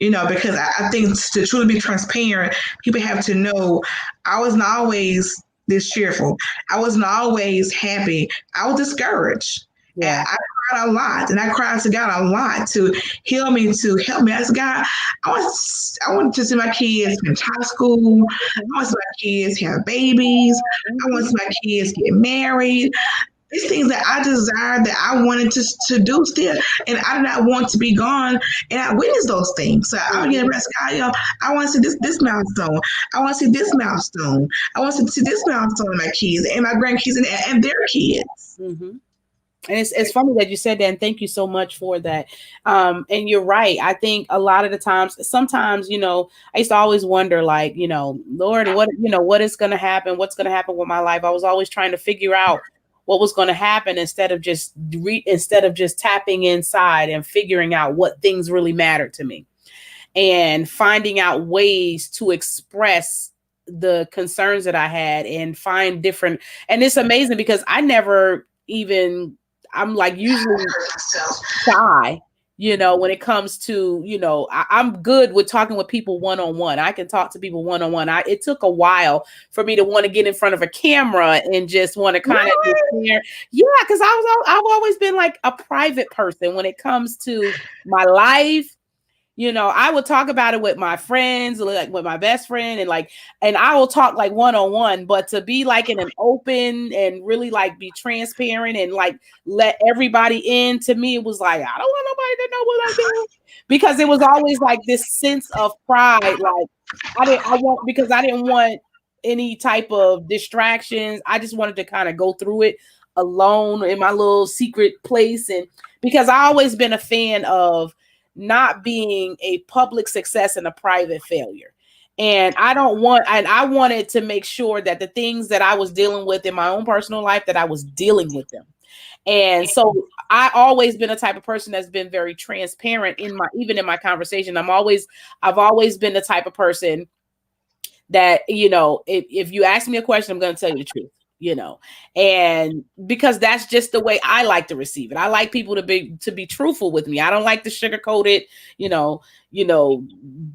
Speaker 3: You know, because I think to truly be transparent, people have to know I wasn't always this cheerful. I wasn't always happy. I was discouraged. Yeah. I cried a lot, and I cried to God a lot to heal me, to help me. I said, God, I want to see my kids finish high school. I want to see my kids have babies. I want to see my kids get married. These things that I desire, that I wanted to do still, and I did not want to be gone, and I witnessed those things. So I would get rest. God, I want to see this milestone. I want to see this milestone. I want to see this milestone in my kids and my grandkids and their kids.
Speaker 2: Mm-hmm. And it's funny that you said that, and thank you so much for that. And you're right. I think a lot of the times, sometimes, you know, I used to always wonder, like, you know, Lord, what is going to happen? What's going to happen with my life? I was always trying to figure out what was going to happen instead of just tapping inside and figuring out what things really mattered to me and finding out ways to express the concerns that I had and find different. And it's amazing because I'm like usually shy when it comes to, I'm good with talking with people one-on-one. I can talk to people one-on-one. It took a while for me to want to get in front of a camera and just want to kind of share. Yeah, because I've always been like a private person when it comes to my life. I would talk about it with my friends, like with my best friend, and I will talk like one-on-one, but to be like in an open and really like be transparent and like let everybody in, to me, it was like, I don't want nobody to know what I do, because it was always like this sense of pride. Like I didn't want any type of distractions. I just wanted to kind of go through it alone in my little secret place. And because I always been a fan of not being a public success and a private failure. And I wanted to make sure that the things that I was dealing with in my own personal life, that I was dealing with them. And so I always been a type of person that's been very transparent even in my conversation. I've always been the type of person that, if you ask me a question, I'm going to tell you the truth. And because that's just the way I like to receive it. I like people to be truthful with me. I don't like to sugarcoat it,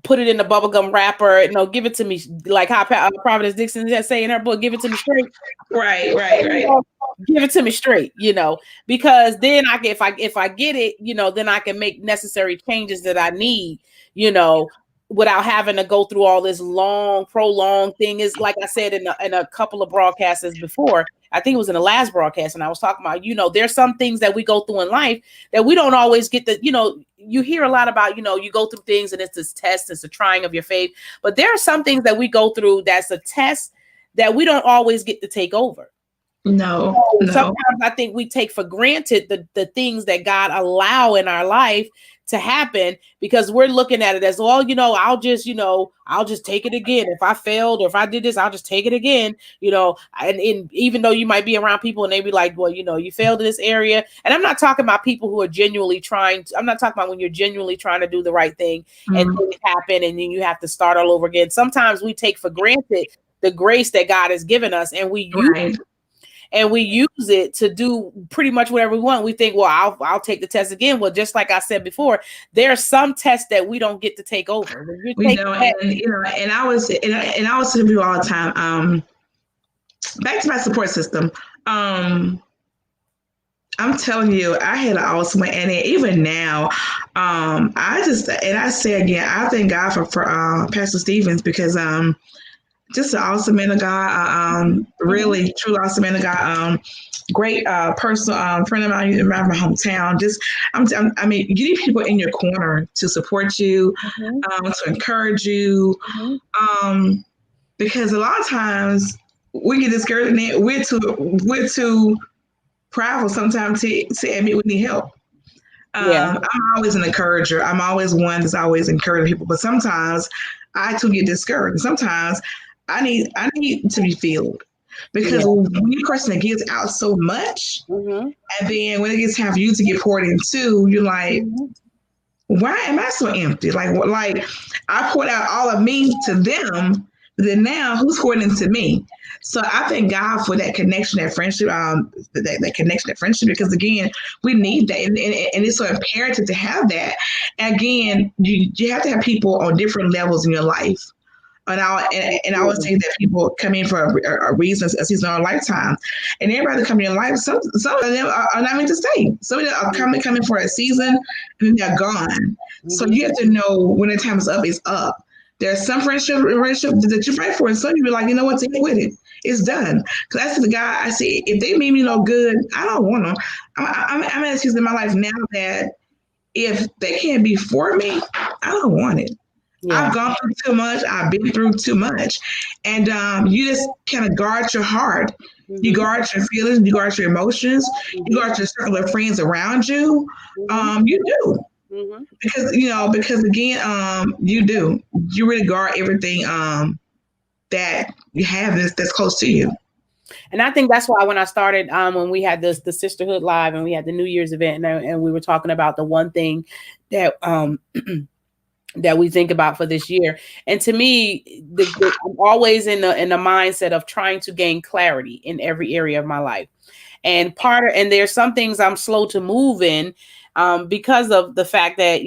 Speaker 2: put it in the bubblegum wrapper, give it to me like how Providence Dixon is saying in her book, give it to me straight.
Speaker 3: Right.
Speaker 2: Give it to me straight, because then if I get it, then I can make necessary changes that I need, without having to go through all this long, prolonged thing. Is like I said in a couple of broadcasts before, I think it was in the last broadcast, and I was talking about, there's some things that we go through in life that we don't always get you hear a lot about, you go through things and it's this test, it's a trying of your faith. But there are some things that we go through that's a test that we don't always get to take over.
Speaker 3: No.
Speaker 2: Sometimes I think we take for granted the things that God allow in our life to happen, because we're looking at it as, well, I'll just take it again. If I failed or if I did this, I'll just take it again, and even though you might be around people and they be like, well, you failed in this area. And I'm not talking about people who are genuinely I'm not talking about when you're genuinely trying to do the right thing and things happen and then you have to start all over again. Sometimes we take for granted the grace that God has given us, and we use it to do pretty much whatever we want. We think, well, I'll take the test again. Well, just like I said before, there are some tests that we don't get to take over.
Speaker 3: And I was telling people all the time, back to my support system. I'm telling you, I had an awesome one. And even now, I say again, I thank God for Pastor Stevens, because just an awesome man of God, really true awesome man of God, great personal friend of mine around my hometown. You need people in your corner to support you, to encourage you, because a lot of times we get discouraged and we're too prideful sometimes to admit we need help. I'm always an encourager. I'm always one that's always encouraging people, but sometimes I too get discouraged. Sometimes I need to be filled, because when you're a person that gives out so much, and then when it gets time for you to get poured into, you're like, why am I so empty? Like I poured out all of me to them, but then now who's pouring into me? So I thank God for that connection, that friendship, that connection, that friendship, because again, we need that, and it's so imperative to have that. And again, you have to have people on different levels in your life. And I always say that people come in for a reason, a season, or a lifetime. And everybody that come in your life, some of them are not meant to stay. Some of them are coming for a season, and then they're gone. So you have to know when the time is up, it's up. There's some friendship that you fight for, and some you be like, you know what, take it with it. It's done. Because I said to the guy, I said, if they mean me no good, I don't want them. I'm at a season in my life now that if they can't be for me, I don't want it. Yeah. I've gone through too much. I've been through too much. And you just kind of guard your heart. You guard your feelings. You guard your emotions. You guard your circle of friends around you. You do. Because again, you do. You really guard everything that you have that's close to you.
Speaker 2: And I think that's why when I started, when we had the Sisterhood Live and we had the New Year's event, and we were talking about the one thing that that we think about for this year. And to me, I'm always in the mindset of trying to gain clarity in every area of my life. And there's some things I'm slow to move in, because of the fact that,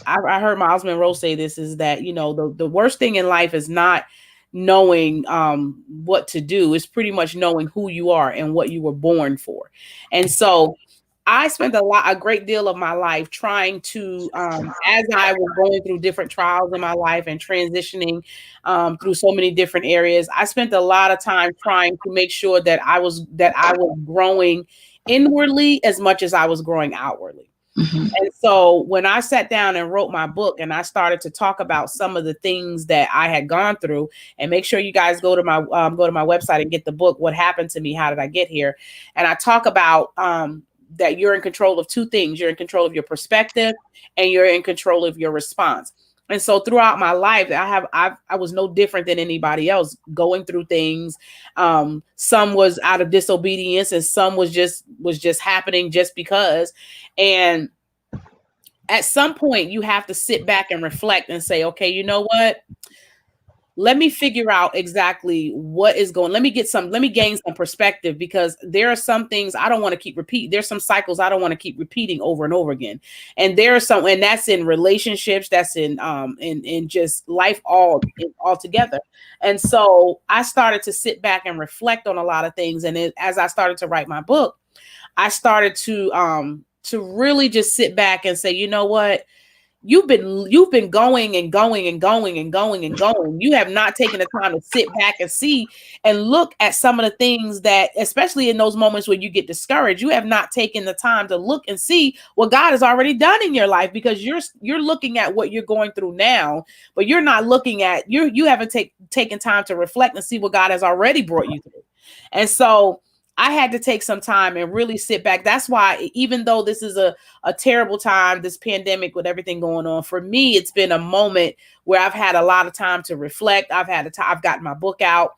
Speaker 2: I heard Miles Monroe say this, is that, the worst thing in life is not knowing what to do. It's pretty much knowing who you are and what you were born for. And so I spent a great deal of my life trying to, as I was going through different trials in my life and transitioning through so many different areas, I spent a lot of time trying to make sure that I was growing inwardly as much as I was growing outwardly. Mm-hmm. And so when I sat down and wrote my book and I started to talk about some of the things that I had gone through, and make sure you guys go to my website and get the book, What Happened to Me? How Did I Get Here? And I talk about that you're in control of two things. You're in control of your perspective and you're in control of your response. And so throughout my life, I was no different than anybody else, going through things. Some was out of disobedience, and some was just happening just because. And at some point, you have to sit back and reflect and say, okay, you know what? Let me figure out exactly what is going. Let me gain some perspective, because there are some things I don't want to keep repeating. There's some cycles I don't want to keep repeating over and over again. And there are some, and that's in relationships, that's in just life all together. And so I started to sit back and reflect on a lot of things. And as I started to write my book, I started to really just sit back and say, you know what? You've been going and going and going and going and going. You have not taken the time to sit back and see and look at some of the things that, especially in those moments where you get discouraged, you have not taken the time to look and see what God has already done in your life, because you're looking at what you're going through now, but you're not looking at you haven't taken time to reflect and see what God has already brought you through. And so I had to take some time and really sit back. That's why, even though this is a terrible time, this pandemic with everything going on, for me, it's been a moment where I've had a lot of time to reflect. I've gotten my book out.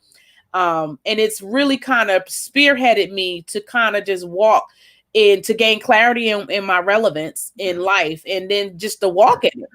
Speaker 2: And it's really kind of spearheaded me to kind of just walk in, to gain clarity in my relevance in life, and then just to walk in it.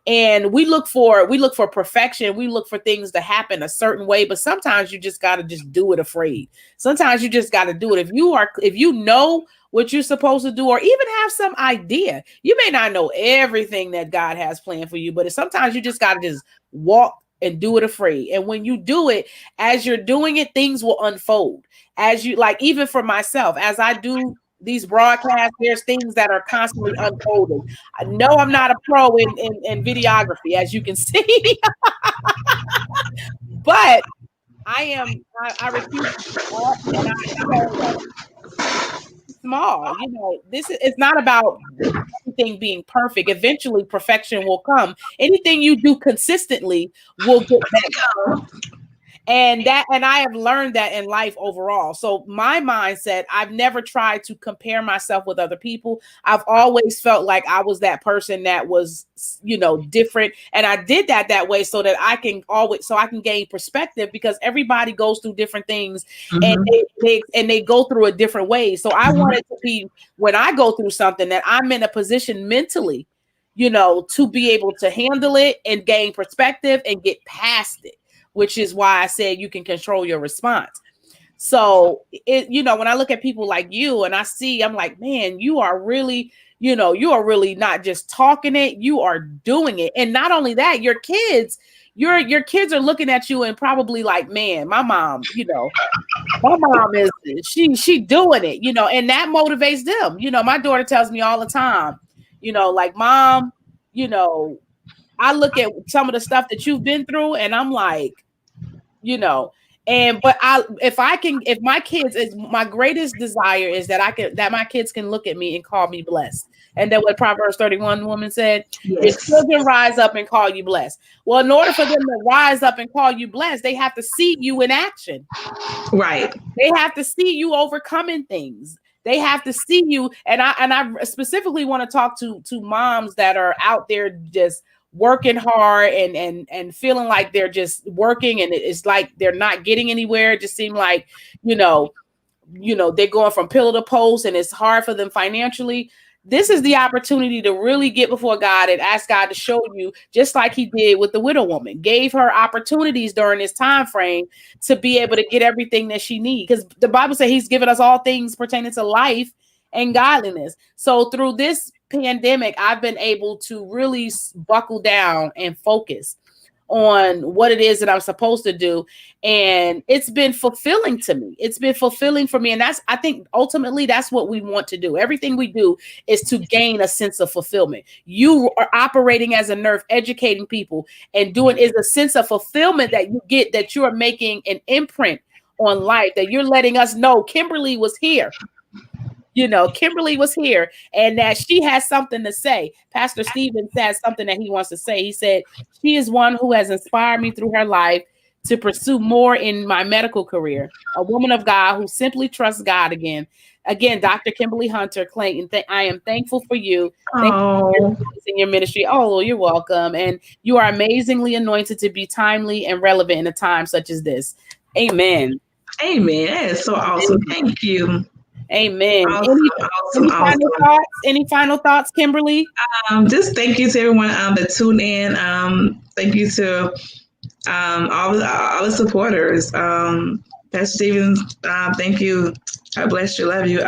Speaker 2: And we look for perfection. We look for things to happen a certain way, but sometimes you just got to just do it afraid. Sometimes you just got to do it. If you know what you're supposed to do, or even have some idea, you may not know everything that God has planned for you, but sometimes you just got to just walk and do it afraid. And when you do it, as you're doing it, things will unfold. As you, like, even for myself, as I do these broadcasts, there's things that are constantly unfolding. I know I'm not a pro in videography, as you can see, but I refuse to talk, and I'm small. It's not about everything being perfect. Eventually perfection will come. Anything you do consistently will get better. And I have learned that in life overall. So my mindset, I've never tried to compare myself with other people. I've always felt like I was that person that was, different. And I did that way so that I can gain perspective, because everybody goes through different things, mm-hmm. and they go through a different way. So I mm-hmm. wanted to be, when I go through something, that I'm in a position mentally, to be able to handle it and gain perspective and get past it. Which is why I said you can control your response. So when I look at people like you and I'm like, man, you are really not just talking it, you are doing it. And not only that, your kids are looking at you and probably like, man, my mom is, she doing it, and that motivates them. My daughter tells me all the time, like, Mom, I look at some of the stuff that you've been through, and I'm like, if my kids, is my greatest desire is that my kids can look at me and call me blessed. And then what Proverbs 31 woman said, yes. Your children rise up and call you blessed. Well, in order for them to rise up and call you blessed, they have to see you in action.
Speaker 3: Right.
Speaker 2: They have to see you overcoming things. They have to see you. And I specifically want to talk to moms that are out there just working hard and feeling like they're just working, and it's like they're not getting anywhere. It just seems like, they're going from pillar to post, and it's hard for them financially. This is the opportunity to really get before God and ask God to show you, just like he did with the widow woman, gave her opportunities during this time frame to be able to get everything that she needs. Because the Bible says he's given us all things pertaining to life and godliness. So through this pandemic, I've been able to really buckle down and focus on what it is that I'm supposed to do. And it's been fulfilling to me. It's been fulfilling for me. And I think ultimately that's what we want to do. Everything we do is to gain a sense of fulfillment. You are operating as a nurse, educating people, and doing is a sense of fulfillment that you get, that you are making an imprint on life, that you're letting us know Kimberly was here. Kimberly was here, and that she has something to say. Pastor Stephen says something that he wants to say. He said, she is one who has inspired me through her life to pursue more in my medical career. A woman of God who simply trusts God again. Again, Dr. Kimberly Hunter Clayton, I am thankful for you. Thank you for in your ministry. Oh, you're welcome. And you are amazingly anointed to be timely and relevant in a time such as this. Amen.
Speaker 3: Amen. That is so awesome. Thank you.
Speaker 2: Amen.
Speaker 3: Awesome.
Speaker 2: Any final thoughts, Kimberly?
Speaker 3: Just thank you to everyone that tuned in. Thank you to all the supporters. Pastor Stevens, thank you. God bless you. Love you.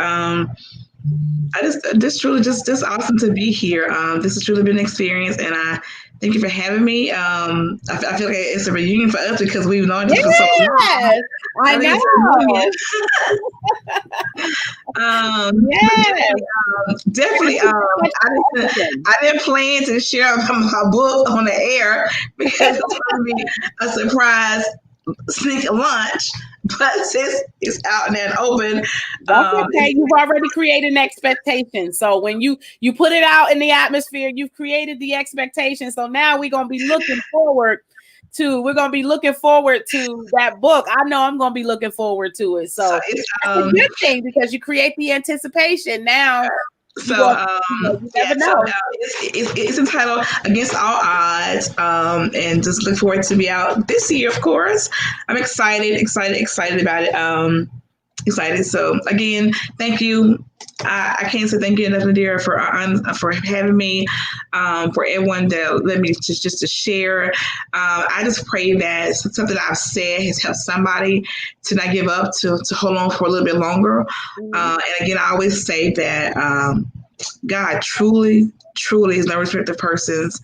Speaker 3: This truly just awesome to be here. This has truly been an experience, and I thank you for having me. I feel like it's a reunion for us because we've known each other for so long.
Speaker 2: I know.
Speaker 3: Definitely. I didn't plan to share my book on the air because it's going to be a surprise sneak lunch, but since it's out there and open,
Speaker 2: that's okay. You've already created an expectation. So when you put it out in the atmosphere, you've created the expectation. So now we're gonna be looking forward to that book. I know I'm gonna be looking forward to it. So it's a good thing because you create the anticipation now.
Speaker 3: It's entitled Against All Odds, and just look forward to be out this year, of course. I'm excited about it. Excited. So again, thank you. I can't say thank you enough, Nadir, for having me, for everyone that let me just to share. I just pray that something I've said has helped somebody to not give up, to hold on for a little bit longer. And again, I always say that God truly is no respecter of persons.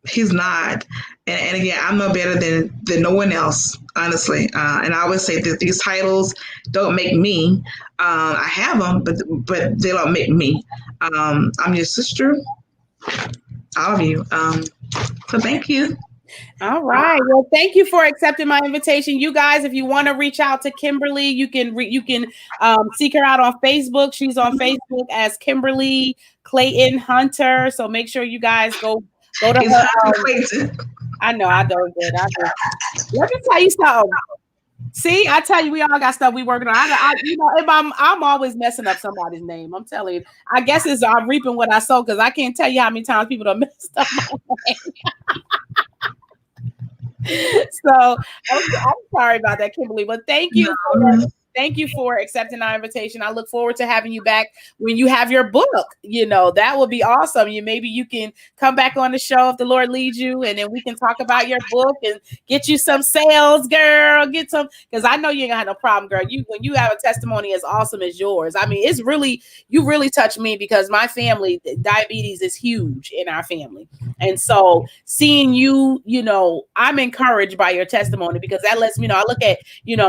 Speaker 3: He's not. And again, I'm no better than no one else, honestly. And I always say that these titles don't make me. I have them, but they don't make me. I'm your sister, all of you. So thank you.
Speaker 2: All right. Well, thank you for accepting my invitation. You guys, if you want to reach out to Kimberly, you can seek her out on Facebook. She's on Facebook as Kimberly Clayton Hunter. So make sure you guys go to her. I know I don't good. Let me tell you something. See, I tell you, we all got stuff we working on. I'm always messing up somebody's name. I'm telling you. I guess I'm reaping what I sow because I can't tell you how many times people don't mess up my name. So I'm sorry about that, Kimberly. But thank you. Thank you for accepting our invitation. I look forward to having you back when you have your book. That would be awesome. Maybe you can come back on the show if the Lord leads you, and then we can talk about your book and get you some sales, girl. Get some, because I know you ain't gonna have no problem, girl. When you have a testimony as awesome as yours, I mean, you really touch me because my family, diabetes is huge in our family, and so seeing you, I'm encouraged by your testimony because that lets me know. I look at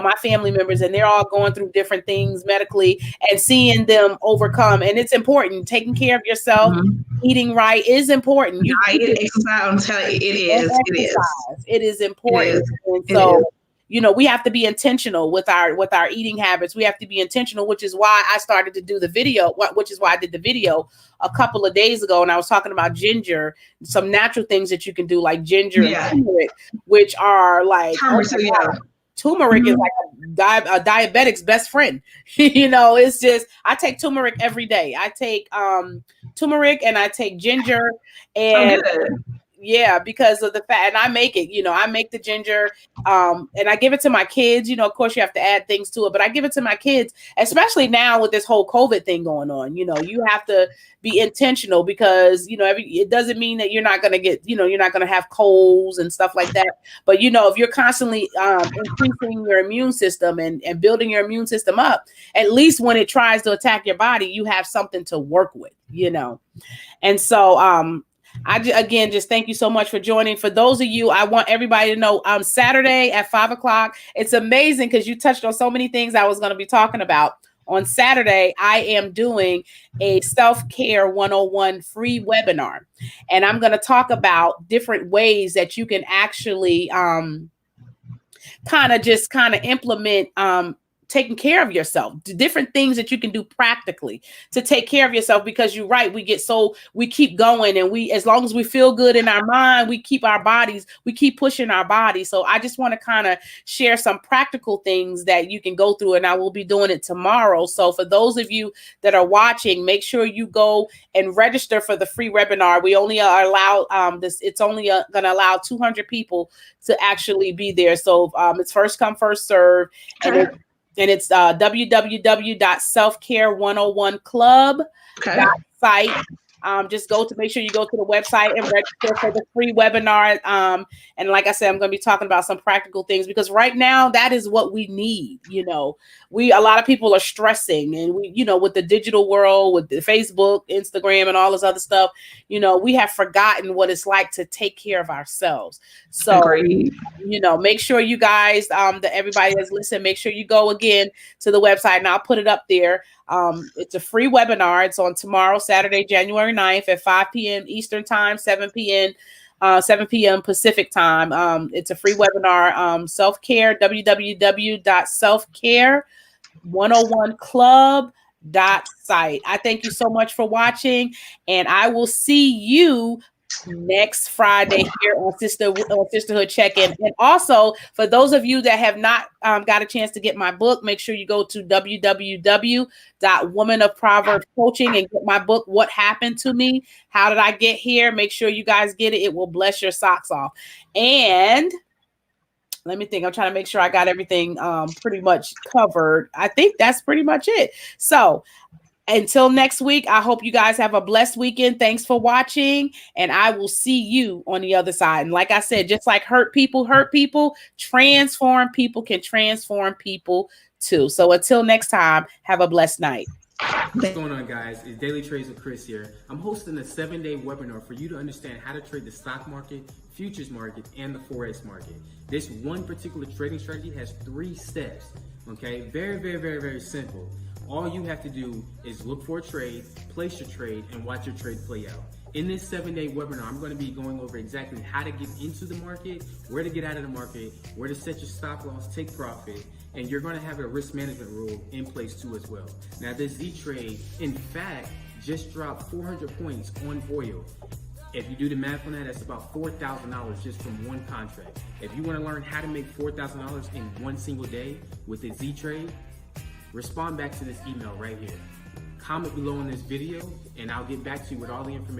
Speaker 2: my family members and they're all going through different things medically and seeing them overcome. And it's important. Taking care of yourself, eating right is important.
Speaker 3: Exercise, I'm telling you,
Speaker 2: it is important. And so, we have to be intentional with our eating habits. We have to be intentional, which is why I started to do the video, which is why I did the video a couple of days ago. And I was talking about ginger, some natural things that you can do like ginger and turmeric, which are like, turmeric is like a diabetic's best friend. It's just, I take turmeric every day. I take turmeric and I take ginger, and Yeah, because of the fact, and I make it, I make the ginger, and I give it to my kids. Of course you have to add things to it, but I give it to my kids, especially now with this whole COVID thing going on. You have to be intentional because, it doesn't mean that you're not going to get, you're not going to have colds and stuff like that. But, if you're constantly increasing your immune system and building your immune system up, at least when it tries to attack your body, you have something to work with, And so, again, just thank you so much for joining. For those of you, I want everybody to know Saturday at 5:00. It's amazing because you touched on so many things I was going to be talking about. On Saturday, I am doing a self-care 101 free webinar, and I'm going to talk about different ways that you can actually kind of implement taking care of yourself, different things that you can do practically to take care of yourself, because you're right. We keep going, and as long as we feel good in our mind, we keep pushing our bodies. So I just want to kind of share some practical things that you can go through, and I will be doing it tomorrow. So for those of you that are watching, make sure you go and register for the free webinar. We only are allowed it's only going to allow 200 people to actually be there. So it's first come, first serve. And it's www.selfcare101club.site. Just make sure you go to the website and register for the free webinar. And like I said, I'm going to be talking about some practical things, because right now that is what we need. A lot of people are stressing, and with the digital world, with the Facebook, Instagram, and all this other stuff, we have forgotten what it's like to take care of ourselves. So,
Speaker 3: Agreed.
Speaker 2: Make sure you guys, that everybody that's listening, make sure you go again to the website, and I'll put it up there. It's a free webinar. It's on tomorrow, Saturday, January 9th at 5 p.m. Eastern time, 7 p.m. Pacific time. It's a free webinar. Self-care, www.selfcare101club.site. I thank you so much for watching, and I will see you next Friday here on Sisterhood Check-in. And also, for those of you that have not got a chance to get my book, make sure you go to www.womanofproverbscoaching and get my book, What Happened to Me? How Did I Get Here? Make sure you guys get it. It will bless your socks off. And let me think. I'm trying to make sure I got everything pretty much covered. I think that's pretty much it. So until next week, I hope you guys have a blessed weekend. Thanks for watching, and I will see you on the other side. And like I said, just like hurt people, transform people can transform people too. So until next time, have a blessed night.
Speaker 5: What's going on, guys? It's Daily Trades with Chris here. I'm hosting a 7-day webinar for you to understand how to trade the stock market, futures market, and the Forex market. This one particular trading strategy has 3 steps, okay? Very, very, very, very simple. All you have to do is look for a trade, place your trade, and watch your trade play out. In this 7-day webinar, I'm going to be going over exactly how to get into the market, where to get out of the market, where to set your stop loss, take profit, and you're going to have a risk management rule in place too as well. Now, this Z trade, in fact, just dropped 400 points on oil. If you do the math on that, that's about $4,000 just from one contract. If you want to learn how to make $4,000 in one single day with a Z trade, respond back to this email right here. Comment below on this video, and I'll get back to you with all the information